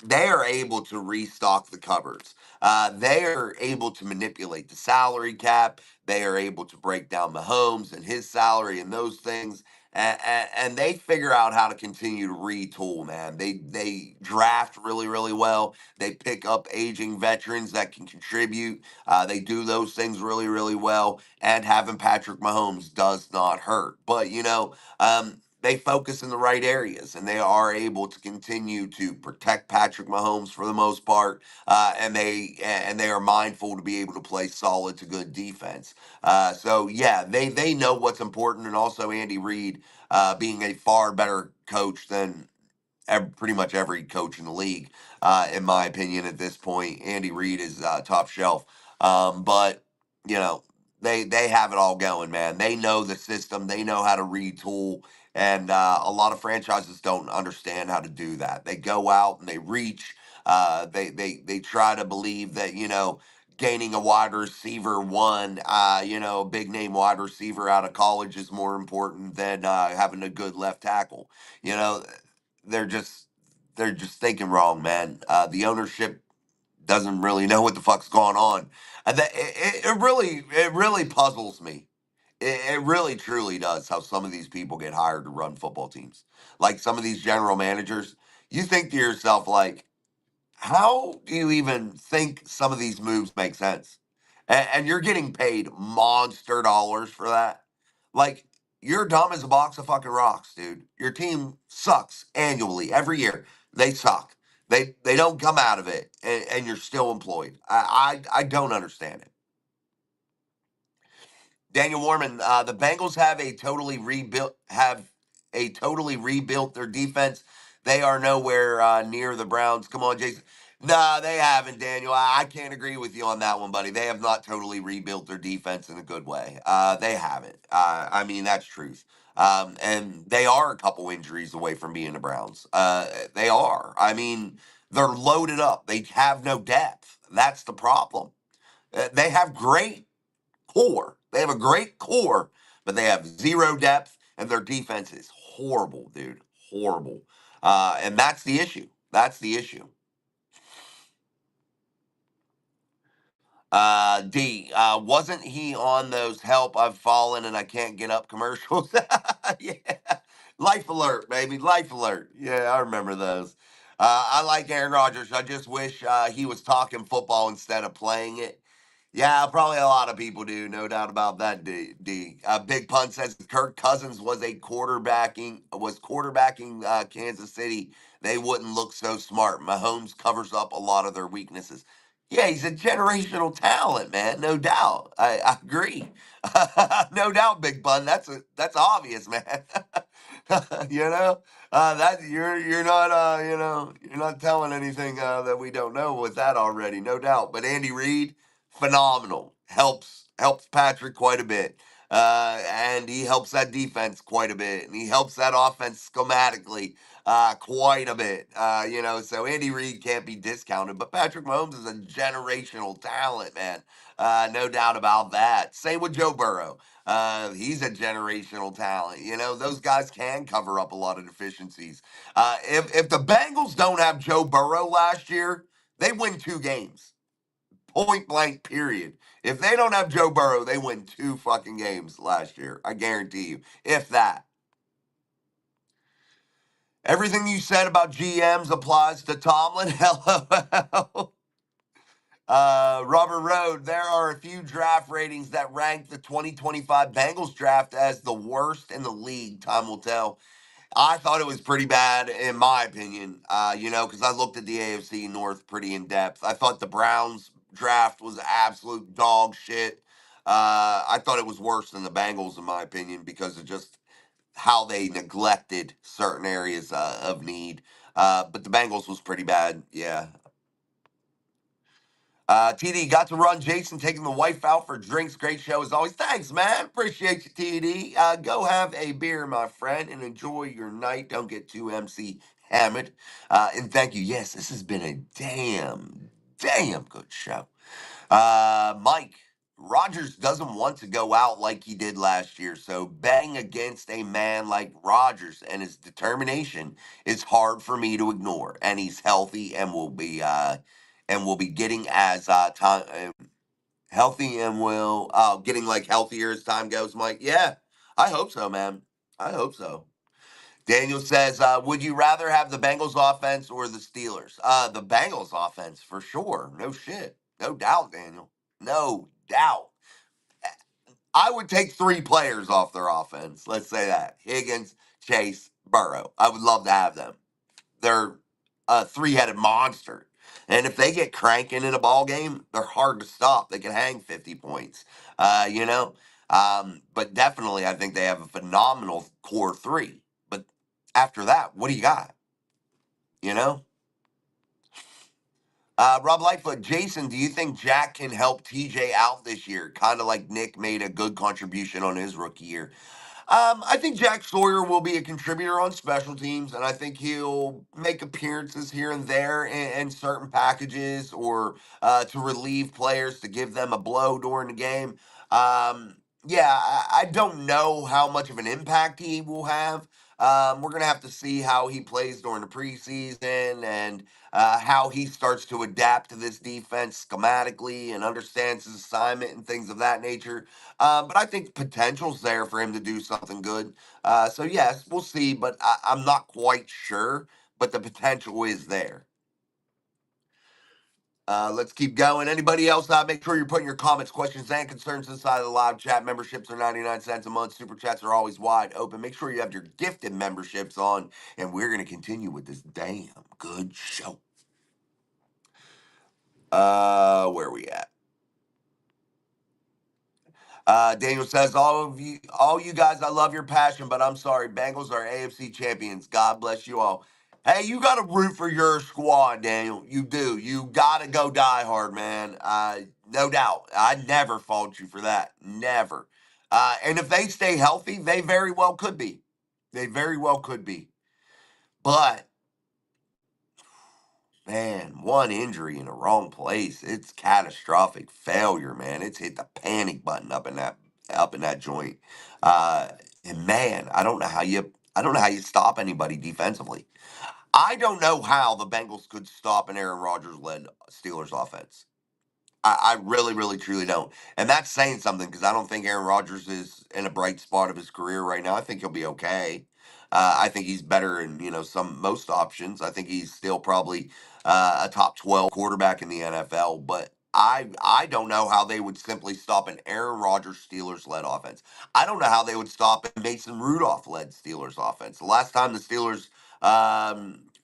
They are able to restock the cupboards. They are able to manipulate the salary cap. They are able to break down Mahomes and his salary and those things. And they figure out how to continue to retool, man. They draft really, really well. They pick up aging veterans that can contribute. They do those things really, really well. And having Patrick Mahomes does not hurt. But, they focus in the right areas and they are able to continue to protect Patrick Mahomes for the most part. And they are mindful to be able to play solid to good defense. So yeah, they know what's important, and also Andy Reid being a far better coach than pretty much every coach in the league, in my opinion. At this point, Andy Reid is top shelf. But you know, they have it all going, man. They know the system. They know how to retool. And a lot of franchises don't understand how to do that. They go out and they reach. They try to believe that gaining a wide receiver one, a big name wide receiver out of college is more important than having a good left tackle. You know, they're just they're just thinking wrong, man. The ownership doesn't really know what the fuck's going on. And it really puzzles me. It really truly does how some of these people get hired to run football teams. Like some of these general managers, you think to yourself like, how do you even think some of these moves make sense? And you're getting paid monster dollars for that. Like, you're dumb as a box of fucking rocks, dude. Your team sucks annually, every year. They suck. They don't come out of it, and you're still employed. I don't understand it. Daniel Warman, the Bengals have a totally rebuilt their defense. They are nowhere near the Browns. Come on, Jason. Nah, they haven't, Daniel. I can't agree with you on that one, buddy. They have not totally rebuilt their defense in a good way. They haven't. I mean, that's truth. And they are a couple injuries away from being the Browns. They are. I mean, they're loaded up. They have no depth. That's the problem. They have great core. They have a great core, but they have zero depth, and their defense is horrible, dude. Horrible. And that's the issue. That's the issue. D, wasn't he on those help I've fallen and I can't get up commercials? Yeah. Life alert, baby. Life alert. Yeah, I remember those. I like Aaron Rodgers. I just wish he was talking football instead of playing it. Yeah, probably a lot of people do, no doubt about that. Big Pun says Kirk Cousins was quarterbacking Kansas City. They wouldn't look so smart. Mahomes covers up a lot of their weaknesses. Yeah, he's a generational talent, man. No doubt. I agree. No doubt, Big Bun. That's obvious, man. you know, that you're not you're not telling anything that we don't know with that already, no doubt. But Andy Reid, phenomenal. Helps Patrick quite a bit. And he helps that defense quite a bit, and he helps that offense schematically quite a bit. So Andy Reid can't be discounted, but Patrick Mahomes is a generational talent, man. No doubt about that. Same with Joe Burrow. He's a generational talent. Those guys can cover up a lot of deficiencies. If the Bengals don't have Joe Burrow last year, they win 2 games. Point blank, period. If they don't have Joe Burrow, they win 2 fucking games last year. I guarantee you. If that. Everything you said about GMs applies to Tomlin. Hello. Robert Road, there are a few draft ratings that rank the 2025 Bengals draft as the worst in the league. Time will tell. I thought it was pretty bad, in my opinion, because I looked at the AFC North pretty in depth. I thought the Browns draft was absolute dog shit. I thought it was worse than the Bengals, in my opinion, because of just how they neglected certain areas of need. But the Bengals was pretty bad. Yeah. TD got to run Jason taking the wife out for drinks. Great show as always. Thanks, man. Appreciate you, TD. Go have a beer, my friend, and enjoy your night. Don't get too MC hammered. And thank you. Yes, this has been a damn good show. Mike, Rodgers doesn't want to go out like he did last year, so betting against a man like Rodgers and his determination is hard for me to ignore. And he's healthy and will be getting as time healthy and will getting like healthier as time goes. Mike, yeah, I hope so, man. I hope so. Daniel says, would you rather have the Bengals offense or the Steelers? The Bengals offense for sure. No shit. No doubt, Daniel. No doubt. I would take 3 players off their offense. Let's say that. Higgins, Chase, Burrow. I would love to have them. They're a 3-headed monster. And if they get cranking in a ball game, they're hard to stop. They can hang 50 points. You know? But definitely I think they have a phenomenal core 3. But after that, what do you got? You know? Rob Lightfoot, Jason, do you think Jack can help TJ out this year? Kind of like Nick made a good contribution on his rookie year. I think Jack Sawyer will be a contributor on special teams, and I think he'll make appearances here and there in certain packages or to relieve players to give them a blow during the game. Yeah, I don't know how much of an impact he will have. We're going to have to see how he plays during the preseason and how he starts to adapt to this defense schematically and understands his assignment and things of that nature. But I think potential's there for him to do something good. So yes, we'll see, but I'm not quite sure. But the potential is there. Let's keep going. Anybody else? Make sure you're putting your comments, questions, and concerns inside of the live chat. Memberships are 99 cents a month. Super chats are always wide open. Make sure you have your gifted memberships on, and we're going to continue with this damn good show. Where are we at? Daniel says, all you guys, I love your passion, but I'm sorry, Bengals are AFC champions. God bless you all. Hey, you got to root for your squad, Daniel. You do. You got to go die hard, man. No doubt. I never fault you for that. Never. And if they stay healthy, they very well could be. They very well could be. But man, one injury in the wrong place. It's catastrophic failure, man. It's hit the panic button up in that joint. And man, I don't know how you stop anybody defensively. I don't know how the Bengals could stop an Aaron Rodgers led Steelers offense. I really, really, truly don't. And that's saying something because I don't think Aaron Rodgers is in a bright spot of his career right now. I think he'll be okay. I think he's better in most options. I think he's still probably a top 12 quarterback in the NFL. But I don't know how they would simply stop an Aaron Rodgers Steelers led offense. I don't know how they would stop a Mason Rudolph led Steelers offense. The last time the Steelers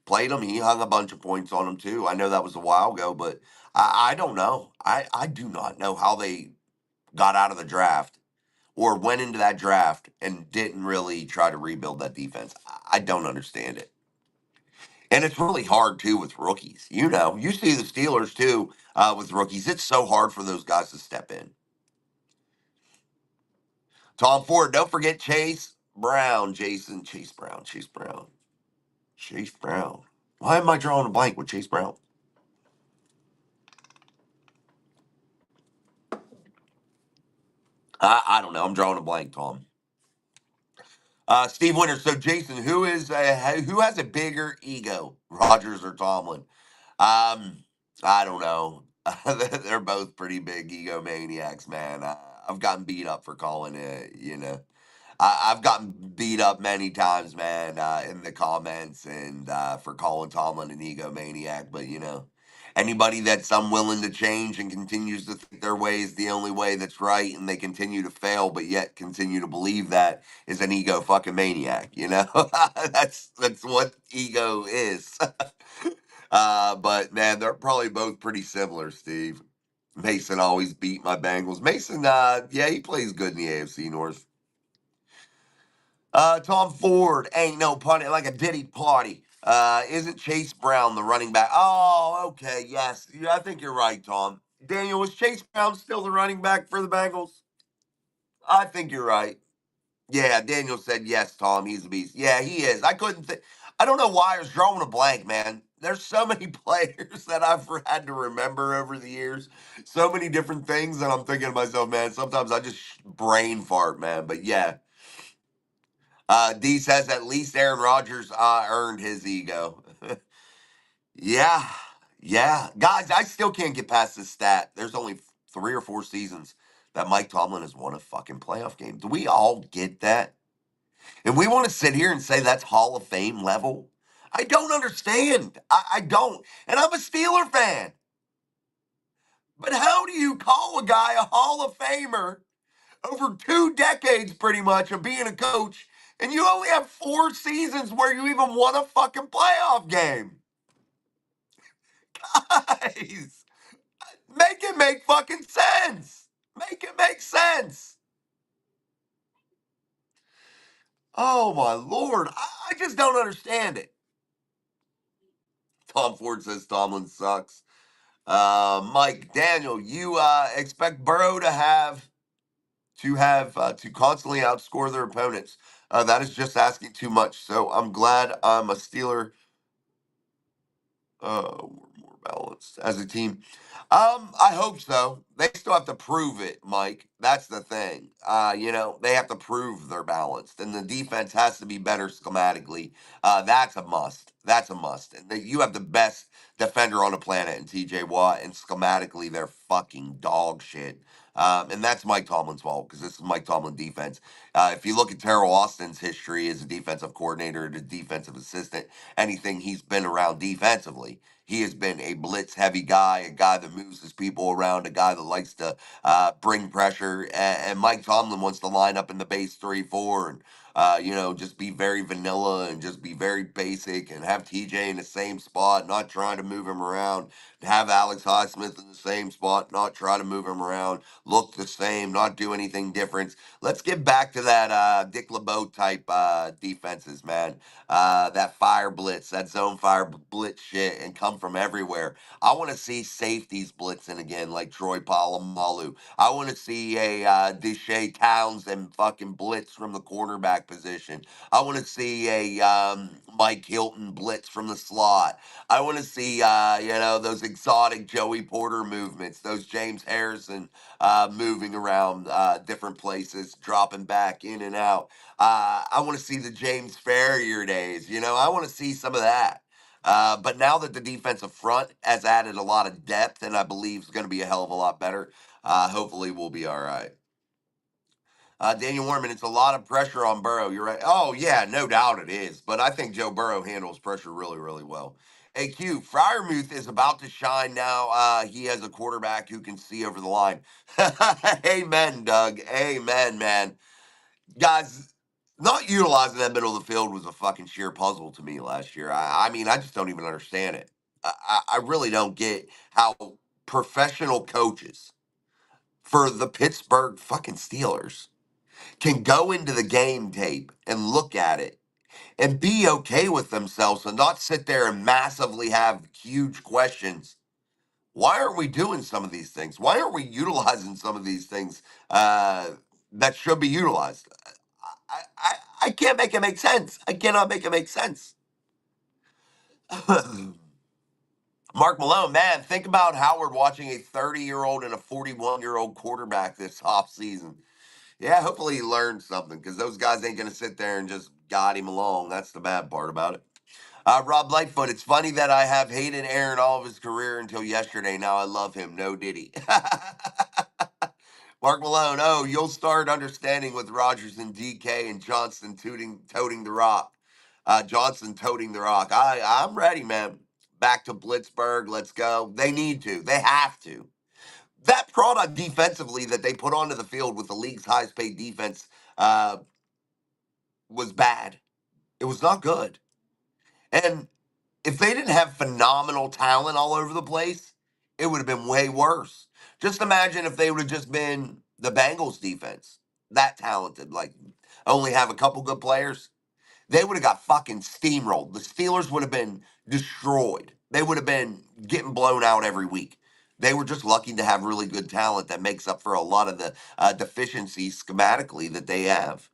played him, he hung a bunch of points on them too. I know that was a while ago, but I don't know. I do not know how they got out of the draft or went into that draft and didn't really try to rebuild that defense. I don't understand it. And it's really hard too with rookies. You know, you see the Steelers too with rookies. It's so hard for those guys to step in. Tom Ford, don't forget Chase Brown, Jason. Chase Brown, Chase Brown, Chase Brown. Why am I drawing a blank with Chase Brown? I don't know. I'm drawing a blank, Tom. Steve Winter. So, Jason, who has a bigger ego, Rodgers or Tomlin? I don't know. They're both pretty big egomaniacs, man. I've gotten beat up for calling it. I've gotten beat up many times, man, in the comments and for calling Tomlin an egomaniac. But anybody that's unwilling to change and continues to think their way is the only way that's right, and they continue to fail, but yet continue to believe that is an ego fucking maniac. That's what ego is. But man, they're probably both pretty similar, Steve. Mason always beat my Bengals. Mason, yeah, he plays good in the AFC North. Tom Ford ain't no punny like a Diddy party. Isn't Chase Brown the running back? Oh, okay, yes. Yeah, I think you're right, Tom. Daniel, was Chase Brown still the running back for the Bengals? I think you're right. Yeah, Daniel said yes, Tom. He's a beast. Yeah, he is. I couldn't think. I don't know why I was drawing a blank, man. There's so many players that I've had to remember over the years. So many different things that I'm thinking to myself, man. Sometimes I just brain fart, man. But yeah, D says at least Aaron Rodgers earned his ego. Yeah, yeah. Guys, I still can't get past this stat. There's only 3 or 4 seasons that Mike Tomlin has won a fucking playoff game. Do we all get that? And we want to sit here and say that's Hall of Fame level? I don't understand. I don't. And I'm a Steeler fan. But how do you call a guy a Hall of Famer over 2 decades pretty much of being a coach, and you only have 4 seasons where you even won a fucking playoff game? Guys, make it make fucking sense. Make it make sense. Oh my lord, I just don't understand it. Tom Ford says Tomlin sucks. Mike Daniel, you expect Burrow to constantly outscore their opponents. That is just asking too much. So I'm glad I'm a Steeler. We're more balanced as a team. I hope so. They still have to prove it, Mike. That's the thing. They have to prove they're balanced, and the defense has to be better schematically. That's a must. That's a must. And you have the best defender on the planet in T.J. Watt, and schematically they're fucking dog shit. And that's Mike Tomlin's fault because this is Mike Tomlin defense. If you look at Terrell Austin's history as a defensive coordinator, a defensive assistant, anything he's been around defensively. He has been a blitz heavy guy, a guy that moves his people around, a guy that likes to bring pressure. And Mike Tomlin wants to line up in the base 3-4 and, just be very vanilla and just be very basic and have TJ in the same spot, not trying to move him around. Have Alex Highsmith in the same spot, not try to move him around, look the same, not do anything different. Let's get back to that Dick LeBeau type defenses, man. That fire blitz, that zone fire blitz shit, and come from everywhere. I want to see safeties blitzing again, like Troy Polamalu. I want to see a Deshae Townsend fucking blitz from the cornerback position. I want to see a Mike Hilton blitz from the slot. I want to see, those exotic Joey Porter movements, those James Harrison moving around different places, dropping back in and out. I want to see the James Farrier days. I want to see some of that. But now that the defensive front has added a lot of depth, and I believe is going to be a hell of a lot better, hopefully we'll be all right. Daniel Warman, it's a lot of pressure on Burrow. You're right. Oh, yeah, no doubt it is. But I think Joe Burrow handles pressure really, really well. AQ, Fryermuth is about to shine now. He has a quarterback who can see over the line. Amen, Doug. Amen, man. Guys, not utilizing that middle of the field was a fucking sheer puzzle to me last year. I mean, I just don't even understand it. I really don't get how professional coaches for the Pittsburgh fucking Steelers can go into the game tape and look at it and be okay with themselves and not sit there and massively have huge questions. Why aren't we doing some of these things? Why aren't we utilizing some of these things that should be utilized? I can't make it make sense. I cannot make it make sense. Mark Malone, man, think about Howard watching a 30-year-old and a 41-year-old quarterback this offseason. Yeah, hopefully he learned something because those guys ain't going to sit there and just guide him along. That's the bad part about it. Rob Lightfoot, it's funny that I have hated Aaron all of his career until yesterday. Now I love him. No Diddy. Mark Malone, oh, you'll start understanding with Rodgers and DK and Johnson toting the rock. Johnson toting the rock. I'm ready, man. Back to Blitzburg. Let's go. They need to. They have to. That product defensively that they put onto the field with the league's highest paid defense uh, was bad. It was not good. And if they didn't have phenomenal talent all over the place, it would have been way worse. Just imagine if they would have just been the Bengals defense, that talented, like only have a couple good players. They would have got fucking steamrolled. The Steelers would have been destroyed. They would have been getting blown out every week. They were just lucky to have really good talent that makes up for a lot of the deficiencies schematically that they have.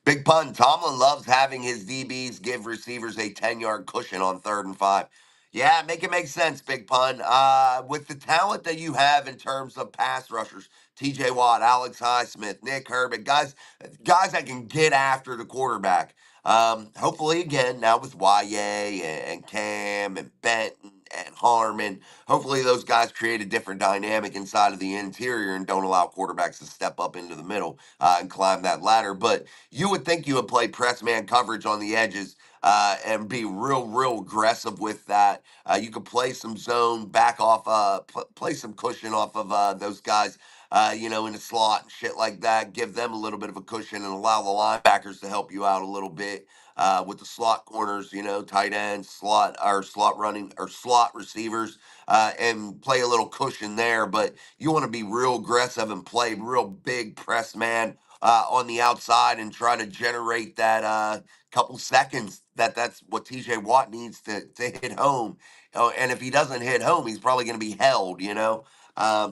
Big pun. Tomlin loves having his DBs give receivers a 10-yard cushion on 3rd and 5. Yeah, make it make sense, big pun. With the talent that you have in terms of pass rushers, TJ Watt, Alex Highsmith, Nick Herbig, guys that can get after the quarterback. Hopefully, again, now with YA and Cam and Benton and Harmon, hopefully those guys create a different dynamic inside of the interior and don't allow quarterbacks to step up into the middle and climb that ladder. But you would think you would play press man coverage on the edges and be real aggressive with that. You could play some zone back off, play some cushion off of those guys, in the slot and shit like that. Give them a little bit of a cushion and allow the linebackers to help you out a little bit with the slot corners, tight ends, slot running or slot receivers, and play a little cushion there. But you want to be real aggressive and play real big press man on the outside and try to generate that couple seconds that's what TJ Watt needs to hit home. And if he doesn't hit home, he's probably going to be held.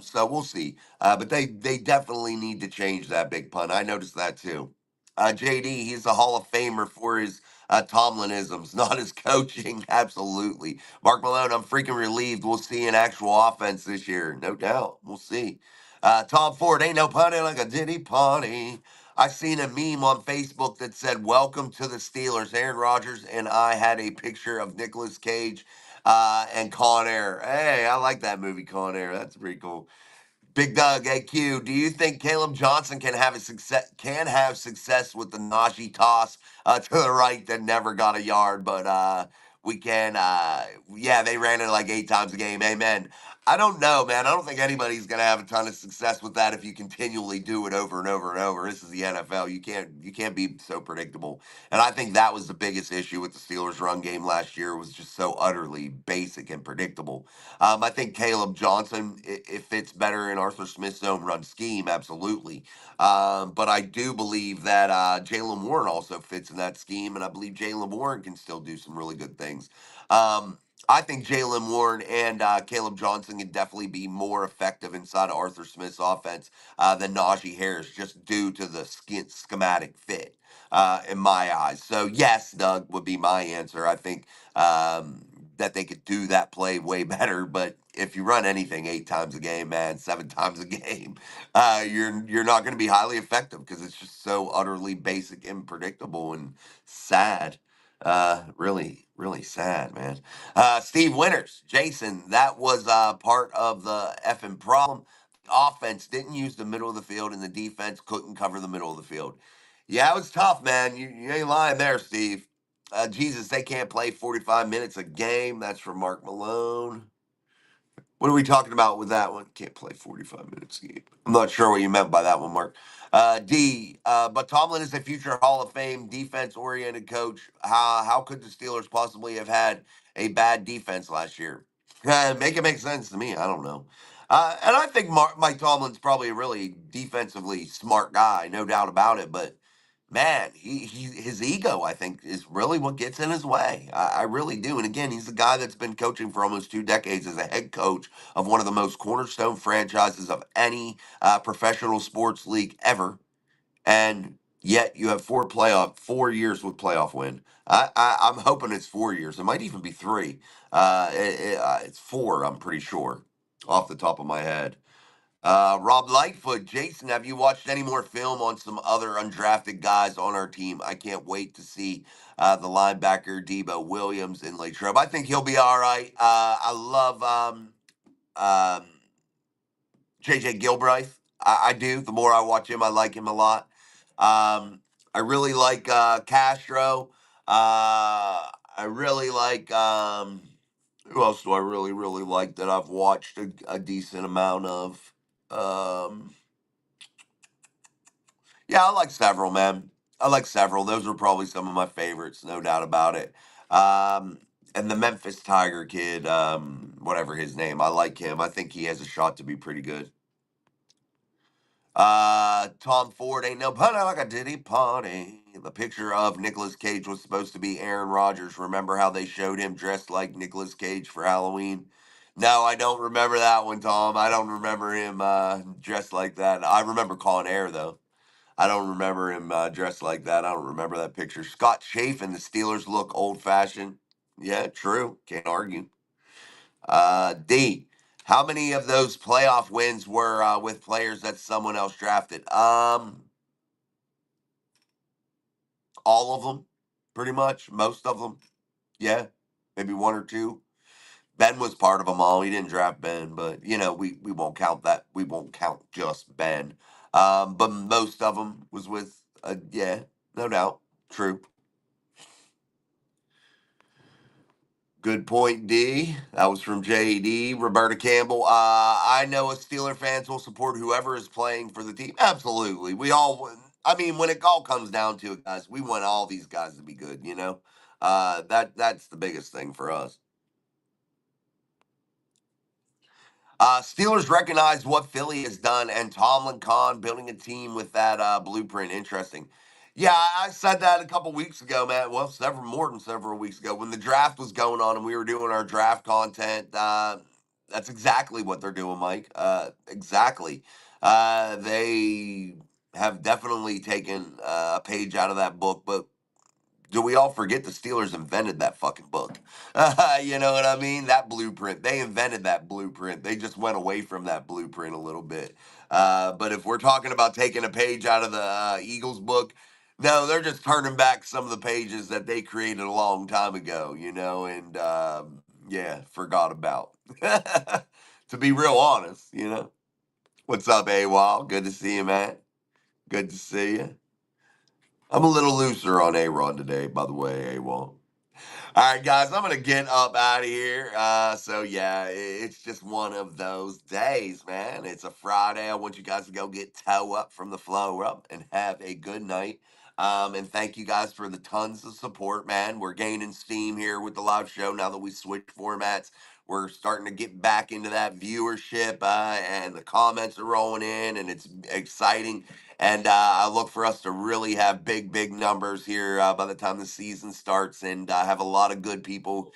So we'll see. But they definitely need to change that, big pun. I noticed that too. JD, he's a Hall of Famer for his Tomlinisms, not his coaching. Absolutely. Mark Malone, I'm freaking relieved we'll see an actual offense this year. No doubt. We'll see. Tom Ford, ain't no punny like a Diddy Pawnee. I seen a meme on Facebook that said, "Welcome to the Steelers." Aaron Rodgers and I had a picture of Nicolas Cage and Con Air. Hey, I like that movie, Con Air. That's pretty cool. Big Doug, AQ, do you think Caleb Johnson can have success with the Najee toss to the right that never got a yard? But we can, yeah, they ran it like 8 times a game. Amen. I don't know, man. I don't think anybody's gonna have a ton of success with that if you continually do it over and over and over. This is the NFL. You can't be so predictable. And I think that was the biggest issue with the Steelers' run game last year was just so utterly basic and predictable. I think Caleb Johnson it fits better in Arthur Smith's zone run scheme, absolutely. But I do believe that Jalen Warren also fits in that scheme, and I believe Jalen Warren can still do some really good things. I think Jalen Warren and Caleb Johnson can definitely be more effective inside of Arthur Smith's offense than Najee Harris, just due to the schematic fit. In my eyes. So, yes, Doug would be my answer. I think that they could do that play way better. But if you run anything 8 times a game, man, 7 times a game, you're not going to be highly effective because it's just so utterly basic and predictable and sad. Really sad, man. Steve Winters, Jason, that was part of the effing problem. The offense didn't use the middle of the field, and the defense couldn't cover the middle of the field. Yeah, it was tough, man. You ain't lying there, Steve. Jesus, they can't play 45 minutes a game. That's from Mark Malone. What are we talking about with that one? Can't play 45 minutes a game. I'm not sure what you meant by that one, Mark. But Tomlin is a future Hall of Fame defense-oriented coach. How could the Steelers possibly have had a bad defense last year? Make it make sense to me. I don't know. And I think Mike Tomlin's probably a really defensively smart guy, no doubt about it. But man, his ego, I think, is really what gets in his way. I really do. And again, he's the guy that's been coaching for almost 2 decades as a head coach of one of the most cornerstone franchises of any professional sports league ever. And yet you have 4 years with playoff win. I'm hoping it's 4 years. It might even be three. It's four, I'm pretty sure, off the top of my head. Rob Lightfoot, Jason, have you watched any more film on some other undrafted guys on our team? I can't wait to see the linebacker Debo Williams in Latrobe. I think he'll be all right. I love um, JJ Gilbreth. I do. The more I watch him, I like him a lot. I really like Castro. I really like who else do I really really like that I've watched a decent amount of. Um, yeah, I like several, man. I like several. Those are probably some of my favorites, no doubt about it. Um, and the Memphis Tiger kid, whatever his name, I like him. I think he has a shot to be pretty good. Tom Ford ain't no punter like a diddy party. The picture of Nicolas Cage was supposed to be Aaron Rodgers. Remember how they showed him dressed like Nicolas Cage for Halloween? No, I don't remember that one, Tom. I don't remember him dressed like that. I remember Con Air though. I don't remember him dressed like that. I don't remember that picture. Scott Chafin, the Steelers look old fashioned. Yeah, true. Can't argue. D. How many of those playoff wins were with players that someone else drafted? All of them, pretty much. Most of them. Yeah, maybe one or two. Ben was part of them all. He didn't draft Ben, but we won't count that. We won't count just Ben. But most of them was with. Yeah, no doubt. True. Good point, D. That was from JD. Roberta Campbell. I know as Steeler fans will support whoever is playing for the team. Absolutely. We all, I mean, when it all comes down to it, guys, we want all these guys to be good, you know? That's the biggest thing for us. Steelers recognize what Philly has done, and Tomlin Khan building a team with that blueprint. Interesting. Yeah, I said that a couple weeks ago, man. Well, several more than several weeks ago when the draft was going on and we were doing our draft content. That's exactly what they're doing, Mike. Exactly. They have definitely taken a page out of that book, but do we all forget the Steelers invented that fucking book? You know what I mean? That blueprint. They invented that blueprint. They just went away from that blueprint a little bit. But if we're talking about taking a page out of the Eagles book, no, they're just turning back some of the pages that they created a long time ago, and yeah, forgot about. To be real honest. What's up, AWOL? Good to see you, man. Good to see you. I'm a little looser on A-Rod today, by the way, AWOL. All right, guys, I'm gonna get up out of here. So yeah, it's just one of those days, man. It's a Friday. I want you guys to go get toe up from the flow up and have a good night. And thank you guys for the tons of support, man. We're gaining steam here with the live show now that we switched formats. We're starting to get back into that viewership, and the comments are rolling in, and it's exciting. And I look for us to really have big, big numbers here by the time the season starts, and have a lot of good people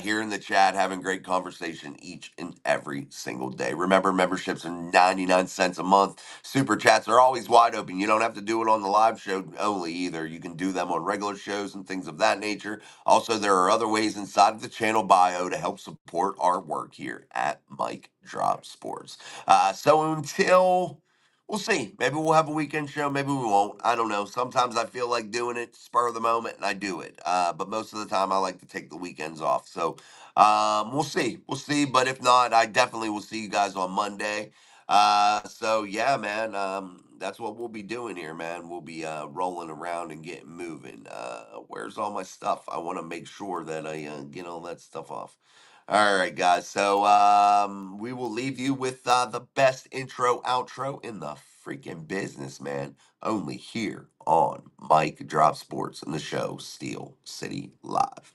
here in the chat having great conversation each and every single day. Remember, memberships are 99 cents a month. Super chats are always wide open. You don't have to do it on the live show only either. You can do them on regular shows and things of that nature. Also, there are other ways inside of the channel bio to help support our work here at Mike Drop Sports. So until we'll see. Maybe we'll have a weekend show. Maybe we won't. I don't know. Sometimes I feel like doing it spur of the moment, and I do it. But most of the time, I like to take the weekends off. So we'll see. We'll see. But if not, I definitely will see you guys on Monday. So yeah, man. That's what we'll be doing here, man. We'll be rolling around and getting moving. Where's all my stuff? I want to make sure that I get all that stuff off. All right, guys. So we will leave you with the best intro outro in the freaking business, man. Only here on Mike Drop Sports and the show Steel City Live.